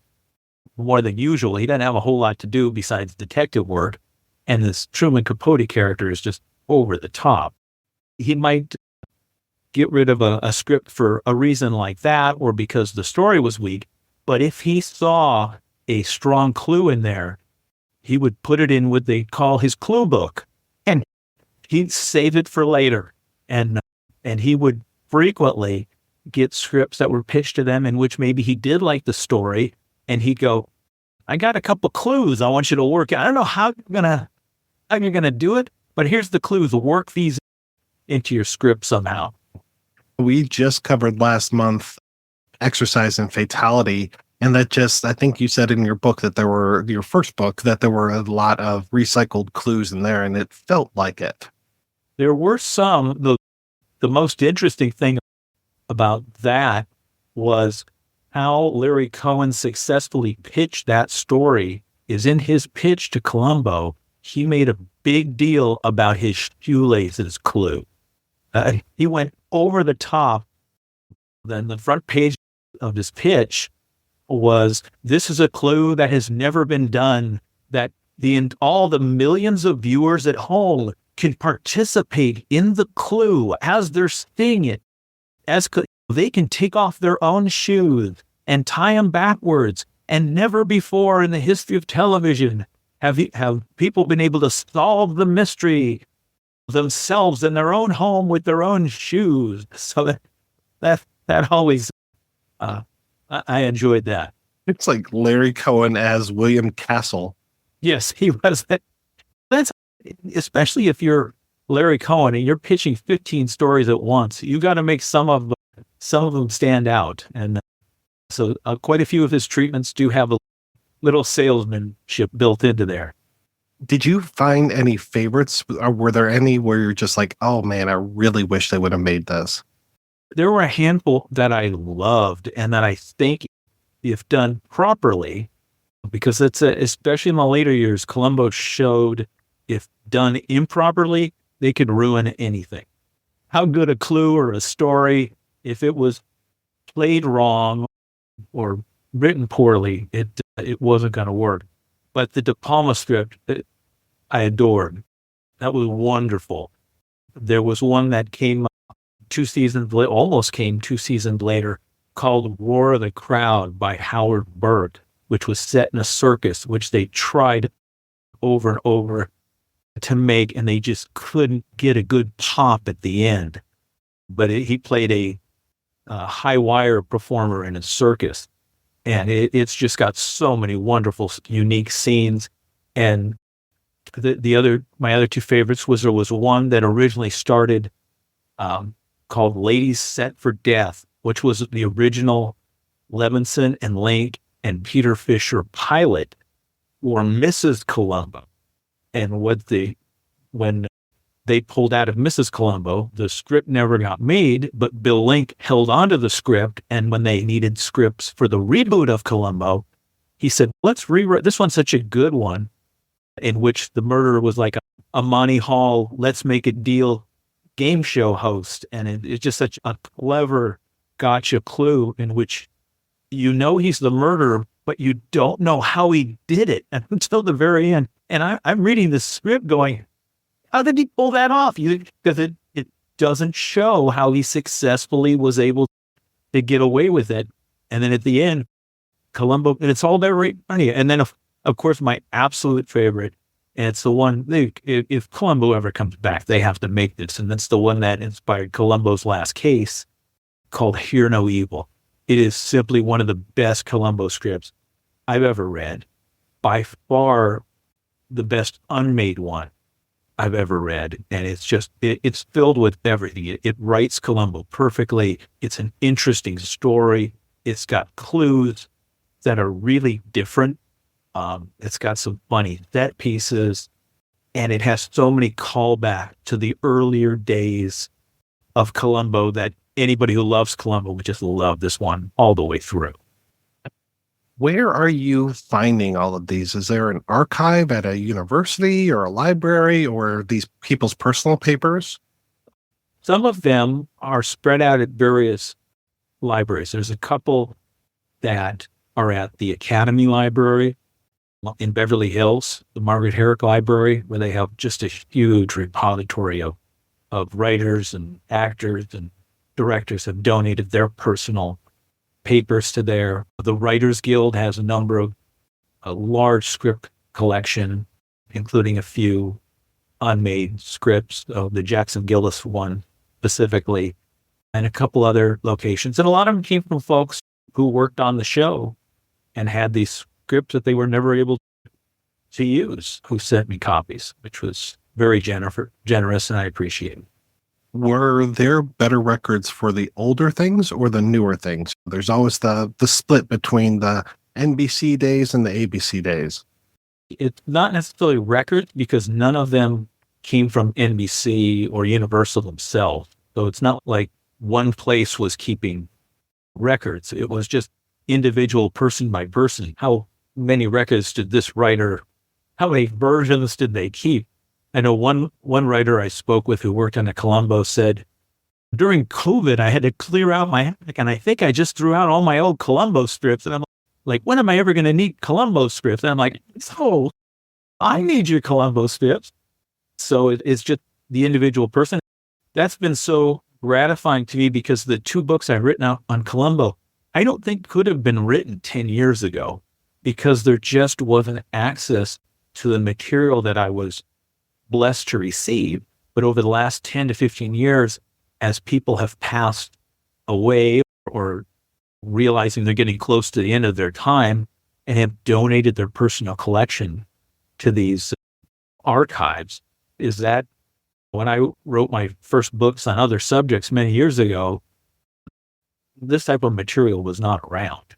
more than usual. He doesn't have a whole lot to do besides detective work. And this Truman Capote character is just over the top. He might get rid of a script for a reason like that, or because the story was weak. But if he saw a strong clue in there, he would put it in what they call his clue book, and he'd save it for later. And he would frequently get scripts that were pitched to them in which maybe he did like the story, and he'd go, I got a couple clues I want you to work. I don't know how you're gonna do it, but here's the clues. Work these into your script somehow. We just covered last month Exercise and Fatality, and that just, I think you said in your book that your first book, that there were a lot of recycled clues in there, and it felt like it. There were some. The most interesting thing about that was how Larry Cohen successfully pitched that story is in his pitch to Columbo. He made a big deal about his shoelaces clue. He went over the top. Then the front page of his pitch was, this is a clue that has never been done, that all the millions of viewers at home can participate in the clue as they're seeing it. They can take off their own shoes and tie them backwards. And never before in the history of television have people been able to solve the mystery themselves in their own home with their own shoes. So that always, I enjoyed that. It's like Larry Cohen as William Castle. Yes, he was. That's especially if you're Larry Cohen and you're pitching 15 stories at once. You got to make some of them stand out, and so quite a few of his treatments do have a little salesmanship built into there. Did you find any favorites, or were there any where you're just like, oh man, I really wish they would have made this? There were a handful that I loved, and that I think, if done properly, because especially in the later years, Columbo showed if done improperly, they could ruin anything. How good a clue or a story, if it was played wrong or written poorly, it wasn't going to work. But the De Palma script, I adored. That was wonderful. There was one that came 2 seasons later, almost came 2 seasons later, called War of the Crowd by Howard Burt, which was set in a circus, which they tried over and over to make, and they just couldn't get a good pop at the end. But he played a high wire performer in a circus, and it's just got so many wonderful, unique scenes. And my other two favorites there was one that originally started called Ladies Set for Death, which was the original Levinson and Link and Peter Fisher pilot for Mrs. Columbo. And when they pulled out of Mrs. Columbo, the script never got made, but Bill Link held onto the script. And when they needed scripts for the reboot of Columbo, he said, let's rewrite this one's such a good one, in which the murderer was like a Monty Hall, let's make a deal game show host. And it's just such a clever gotcha clue in which he's the murderer, but you don't know how he did it until the very end. And I'm reading the script going, how did he pull that off? Because it doesn't show how he successfully was able to get away with it. And then at the end, Columbo, and it's all very funny. And then, of course, my absolute favorite, and it's the one, if Columbo ever comes back, they have to make this. And that's the one that inspired Columbo's last case, called Hear No Evil. It is simply one of the best Columbo scripts I've ever read. By far the best unmade one. I've ever read. And it's just, it's filled with everything. It writes Columbo perfectly. It's an interesting story. It's got clues that are really different. It's got some funny set pieces, and it has so many callbacks to the earlier days of Columbo that anybody who loves Columbo would just love this one all the way through. Where are you finding all of these? Is there an archive at a university or a library, or these people's personal papers? Some of them are spread out at various libraries. There's a couple that are at the Academy Library in Beverly Hills, the Margaret Herrick Library, where they have just a huge repository of writers and actors and directors have donated their personal papers to there. The Writers Guild has a large script collection, including a few unmade scripts, the Jackson Gillis one specifically, and a couple other locations. And a lot of them came from folks who worked on the show and had these scripts that they were never able to use, who sent me copies, which was very generous, and I appreciate it. Were there better records for the older things or the newer things? There's always the split between the NBC days and the ABC days. It's not necessarily records because none of them came from NBC or Universal themselves. So it's not like one place was keeping records. It was just individual person by person. How many records did this writer, how many versions did they keep? I know one writer I spoke with who worked on a Columbo said, during COVID, I had to clear out my attic, and I think I just threw out all my old Columbo scripts. And I'm like, when am I ever going to need Columbo scripts? And I'm like, so I need your Columbo scripts. So it's just the individual person. That's been so gratifying to me because the two books I've written out on Columbo, I don't think could have been written 10 years ago because there just wasn't access to the material that I was blessed to receive. But over the last 10 to 15 years, as people have passed away or realizing they're getting close to the end of their time and have donated their personal collection to these archives, is that when I wrote my first books on other subjects many years ago, this type of material was not around.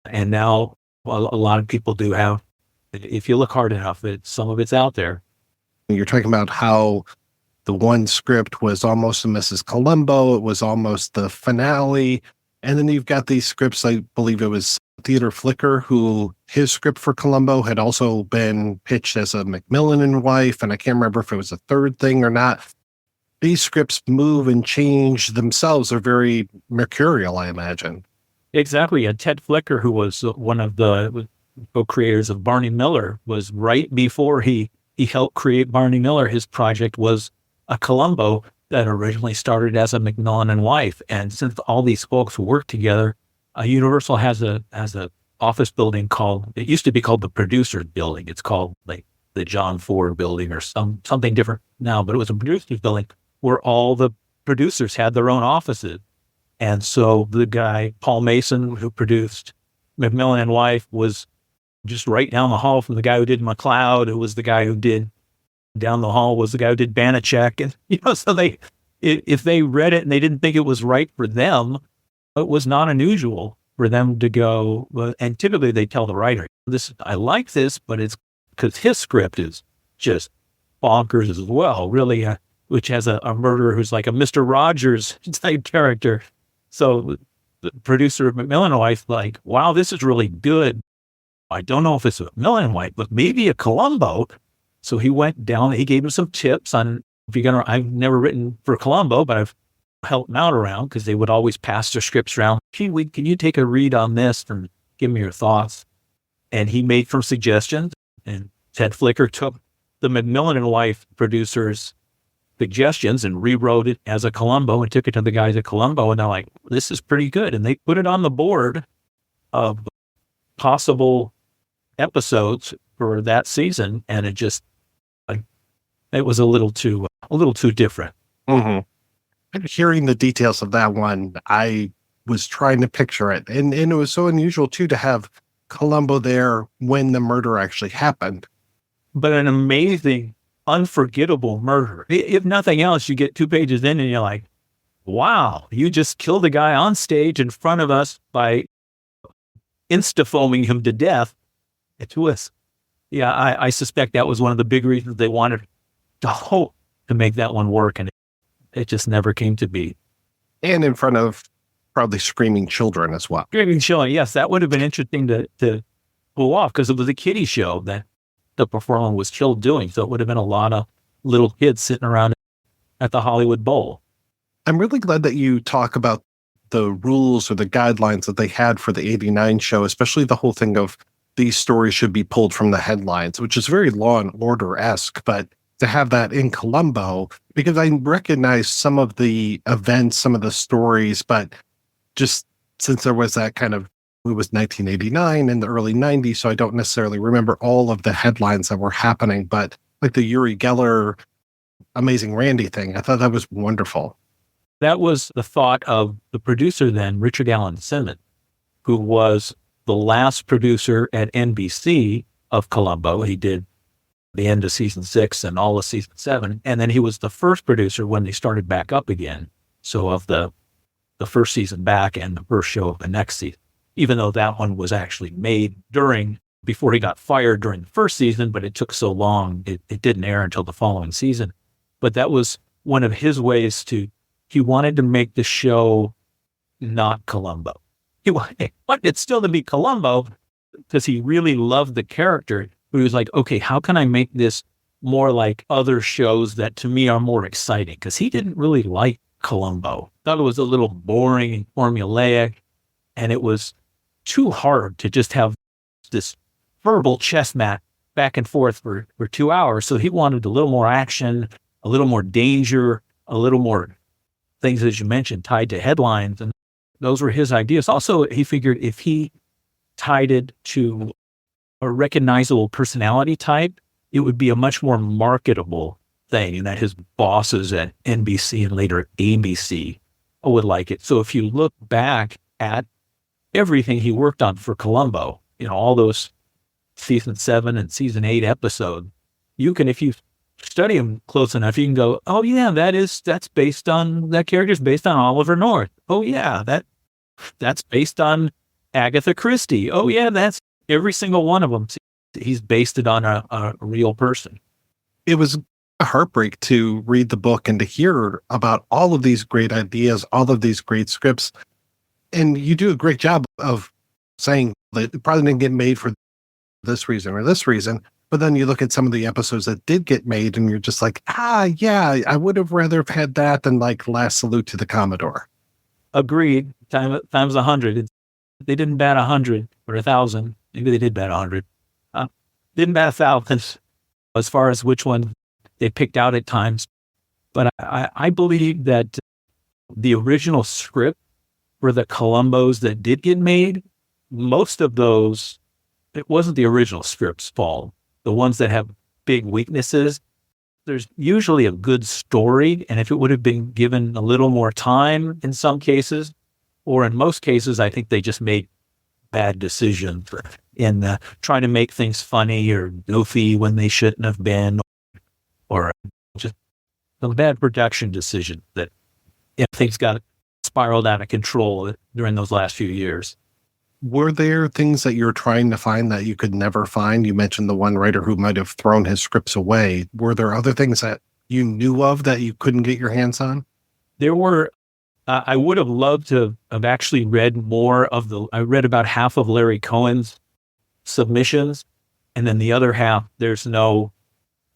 And now a lot of people do have, if you look hard enough, some of it's out there. You're talking about how the one script was almost a Mrs. Columbo. It was almost the finale. And then you've got these scripts, I believe it was Theodore Flicker, who his script for Columbo had also been pitched as a Macmillan and wife. And I can't remember if it was a third thing or not. These scripts move and change themselves. They're very mercurial, I imagine. Exactly. And Ted Flicker, who was one of the co-creators of Barney Miller, was right before he helped create Barney Miller. His project was a Columbo that originally started as a Macmillan and wife. And since all these folks work together, Universal has a office building called, it used to be called the Producers Building. It's called like the John Ford Building or something different now, but it was a Producers Building where all the producers had their own offices. And so the guy, Paul Mason, who produced Macmillan and wife, was just right down the hall from the guy who did McCloud, who was the guy who did down the hall was the guy who did Banachek. And, so if they read it and they didn't think it was right for them, it was not unusual for them to go, and typically they tell the writer, I like this, but it's because his script is just bonkers as well, really, which has a murderer who's like a Mr. Rogers type character. So the producer of Macmillan and wife, like, wow, this is really good. I don't know if it's a Macmillan and wife, but maybe a Columbo. So he went down, he gave him some tips on, I've never written for Columbo, but I've helped him out around because they would always pass their scripts around. Can you take a read on this and give me your thoughts? And he made some suggestions, and Ted Flicker took the Macmillan and wife producers' suggestions and rewrote it as a Columbo and took it to the guys at Columbo, and they're like, this is pretty good. And they put it on the board of possible episodes for that season, and it just, it was a little too different. Mm-hmm. Hearing the details of that one, I was trying to picture it. And it was so unusual, too, to have Columbo there when the murder actually happened. But an amazing unforgettable murder. If nothing else, you get 2 pages in and you're like, wow, you just killed a guy on stage in front of us by insta-foaming him to death. It was, yeah, I suspect that was one of the big reasons they wanted to hope to make that one work, and it just never came to be. And in front of probably screaming children as well. Screaming children, yes, that would have been interesting to pull off, because it was a kiddie show that the performer was killed doing, so it would have been a lot of little kids sitting around at the Hollywood Bowl. I'm really glad that you talk about the rules or the guidelines that they had for the 89 show, especially the whole thing of these stories should be pulled from the headlines, which is very Law and Order-esque, but to have that in Columbo, because I recognize some of the events, some of the stories, but just since there was that kind of, it was 1989 in the early 90s, so I don't necessarily remember all of the headlines that were happening, but like the Uri Geller Amazing Randy thing, I thought that was wonderful. That was the thought of the producer then, Richard Allen Simmons, who was the last producer at NBC of Columbo. He did the end of season 6 and all of season 7. And then he was the first producer when they started back up again. So of the first season back and the first show of the next season, even though that one was actually made before he got fired during the first season, but it took so long, it didn't air until the following season. But that was one of his ways he wanted to make the show not Columbo. He wanted it still to be Columbo because he really loved the character. But he was like, okay, how can I make this more like other shows that to me are more exciting? Because he didn't really like Columbo. Thought it was a little boring and formulaic, and it was too hard to just have this verbal chess match back and forth for 2 hours. So he wanted a little more action, a little more danger, a little more things, as you mentioned, tied to headlines. And those were his ideas. Also, he figured if he tied it to a recognizable personality type, it would be a much more marketable thing, and that his bosses at NBC and later at ABC would like it. So if you look back at everything he worked on for Columbo, all those season 7 and season 8 episodes, you can, if you study him close enough, you can go, oh yeah, that character's based on Oliver North. Oh yeah, that's based on Agatha Christie. Oh yeah, that's every single one of them. He's based it on a real person. It was a heartbreak to read the book and to hear about all of these great ideas, all of these great scripts. And you do a great job of saying that it probably didn't get made for this reason or this reason. But then you look at some of the episodes that did get made and you're just like, yeah, I would have rather have had that than like Last Salute to the Commodore. Agreed. Times 100. They didn't bat 100 or 1,000. Maybe they did bat 100. Didn't bat 1,000 as far as which one they picked out at times. But I believe that the original script for the Columbos that did get made, most of those, it wasn't the original script's fault. The ones that have big weaknesses, there's usually a good story. And if it would have been given a little more time in some cases, or in most cases, I think they just made bad decisions in trying to make things funny or goofy when they shouldn't have been, or just some bad production decision that things got spiraled out of control during those last few years. Were there things that you're trying to find that you could never find? You mentioned the one writer who might have thrown his scripts away. Were there other things that you knew of that you couldn't get your hands on? There were. I would have loved to have actually read more of I read about half of Larry Cohen's submissions, and then the other half, there's no,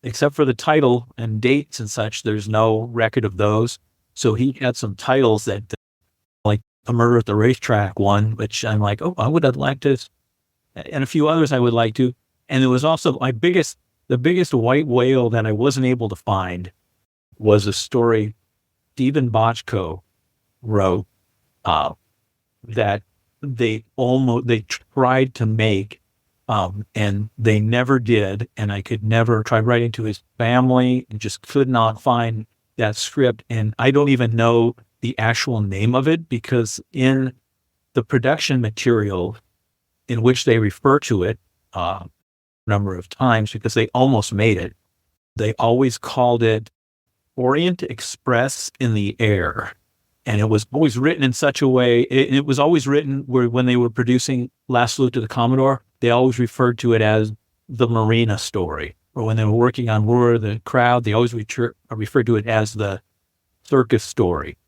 except for the title and dates and such, there's no record of those. So he had some titles that, like A Murder at the Racetrack one, which I'm like, oh, I would have liked to, and a few others I would like to. And there was also the biggest white whale that I wasn't able to find was a story Stephen Bochco wrote that they tried to make, and they never did. And I could never try writing to his family and just could not find that script. And I don't even know the actual name of it, because in the production material in which they refer to it a number of times, because they almost made it, they always called it Orient Express in the Air. And it was always written in such a way, it was always written where when they were producing Last Salute to the Commodore, they always referred to it as the Marina story. Or when they were working on Roar of the Crowd, they always referred to it as the circus story.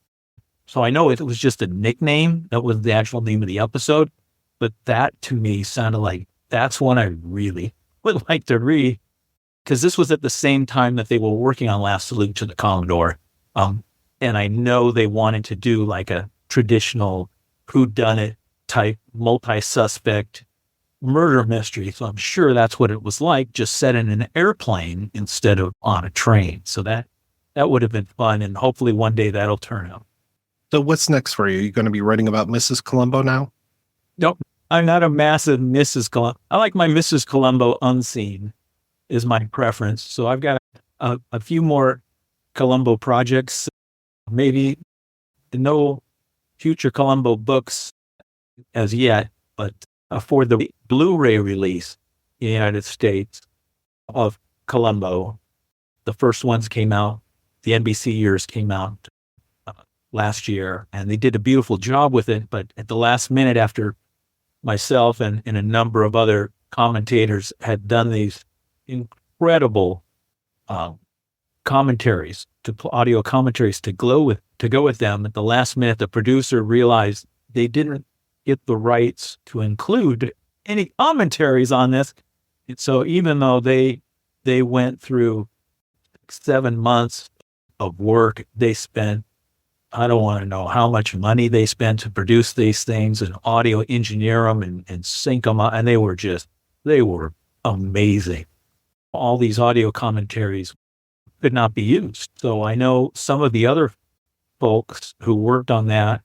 So I know it was just a nickname. That was the actual name of the episode. But that to me sounded like that's one I really would like to read. Because this was at the same time that they were working on Last Salute to the Commodore. And I know they wanted to do like a traditional whodunit type multi-suspect murder mystery. So I'm sure that's what it was like, just set in an airplane instead of on a train. So that would have been fun. And hopefully one day that'll turn out. So what's next for you? Are you going to be writing about Mrs. Columbo now? Nope. I'm not a massive Mrs. Columbo. I like my Mrs. Columbo unseen is my preference. So I've got a few more Columbo projects. Maybe no future Columbo books as yet, but for the Blu-ray release in the United States of Columbo, the first ones came out, the NBC years came out last year, and they did a beautiful job with it. But at the last minute, after myself and a number of other commentators had done these incredible commentaries, audio commentaries to go with them, at the last minute, the producer realized they didn't get the rights to include any commentaries on this. And so even though they went through 7 months of work, they spent, I don't want to know how much money they spent to produce these things and audio engineer them and sync them up. And they were amazing. All these audio commentaries could not be used. So I know some of the other folks who worked on that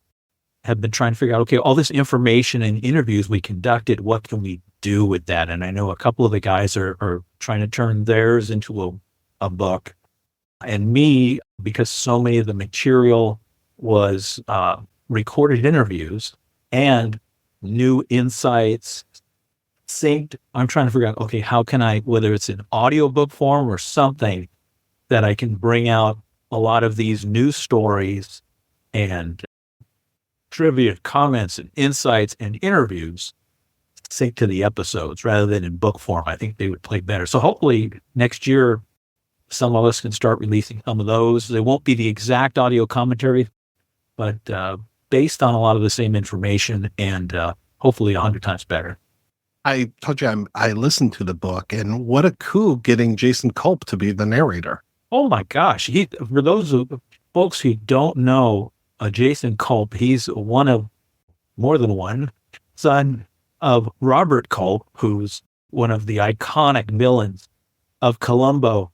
have been trying to figure out, okay, all this information and interviews we conducted, what can we do with that? And I know a couple of the guys are trying to turn theirs into a book. And me, because so many of the material was recorded interviews and new insights synced, I'm trying to figure out, okay, how can I, whether it's in audiobook form or something, that I can bring out a lot of these news stories and trivia, comments, and insights and interviews sync to the episodes rather than in book form. I think they would play better. So hopefully next year, some of us can start releasing some of those. They won't be the exact audio commentary, but based on a lot of the same information and hopefully 100 times better. I told you I listened to the book, and what a coup getting Jason Culp to be the narrator. Oh my gosh. For those folks who don't know Jason Culp, he's one of more than one son of Robert Culp, who's one of the iconic villains of Columbo.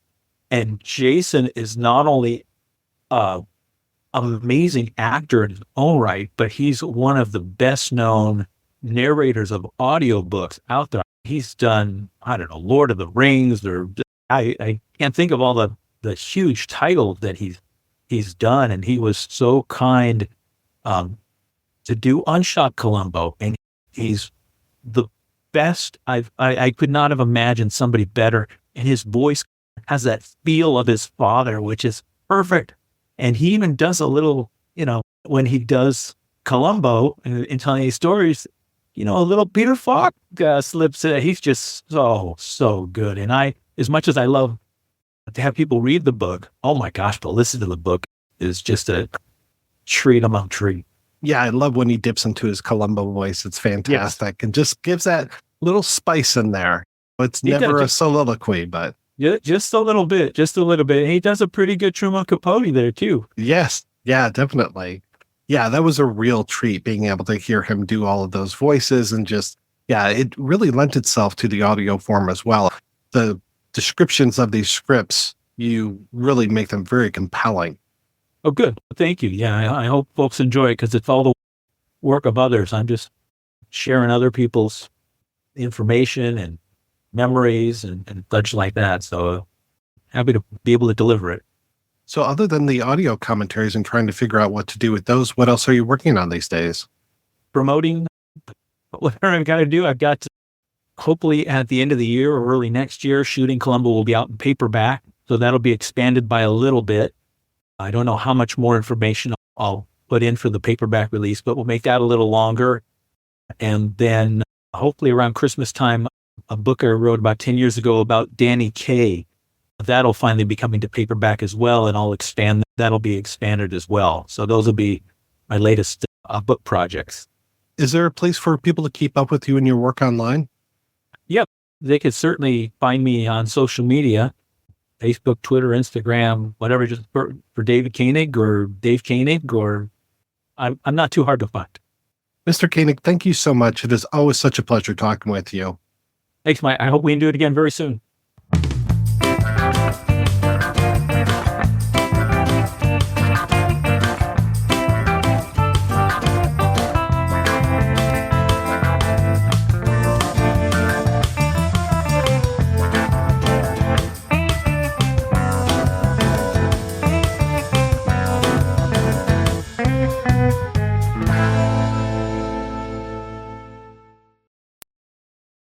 And Jason is not only an amazing actor in his own right, but he's one of the best known narrators of audiobooks out there. He's done, I don't know, Lord of the Rings, or I can't think of all the huge titles that he's done. And he was so kind to do Unshot Columbo. And he's the best. I could not have imagined somebody better. And his voice has that feel of his father, which is perfect. And he even does a little, when he does Columbo in telling these stories, a little Peter Falk slips in. He's just so good. And as much as I love to have people read the book, oh my gosh, but listen to the book is just a treat among treat. Yeah, I love when he dips into his Columbo voice. It's fantastic. And just gives that little spice in there. It's never a soliloquy, but yeah, just a little bit. He does a pretty good Truman Capote there too. Yes. Yeah, definitely. Yeah, that was a real treat being able to hear him do all of those voices, and just, it really lent itself to the audio form as well. The descriptions of these scripts, you really make them very compelling. Oh, good. Thank you. Yeah, I hope folks enjoy it because it's all the work of others. I'm just sharing other people's information and memories and such like that. So happy to be able to deliver it. So other than the audio commentaries and trying to figure out what to do with those, what else are you working on these days? Promoting whatever I've got to do. I've got to, hopefully at the end of the year or early next year, Shooting Columbo will be out in paperback. So that'll be expanded by a little bit. I don't know how much more information I'll put in for the paperback release, but we'll make that a little longer. And then hopefully around Christmas time, a book I wrote about 10 years ago about Danny Kaye, that'll finally be coming to paperback as well, and I'll expand. That'll be expanded as well. So those will be my latest book projects. Is there a place for people to keep up with you and your work online? Yep. They could certainly find me on social media, Facebook, Twitter, Instagram, whatever, just for David Koenig or Dave Koenig, or I'm not too hard to find. Mr. Koenig, thank you so much. It is always such a pleasure talking with you. Thanks, Mike. I hope we can do it again very soon.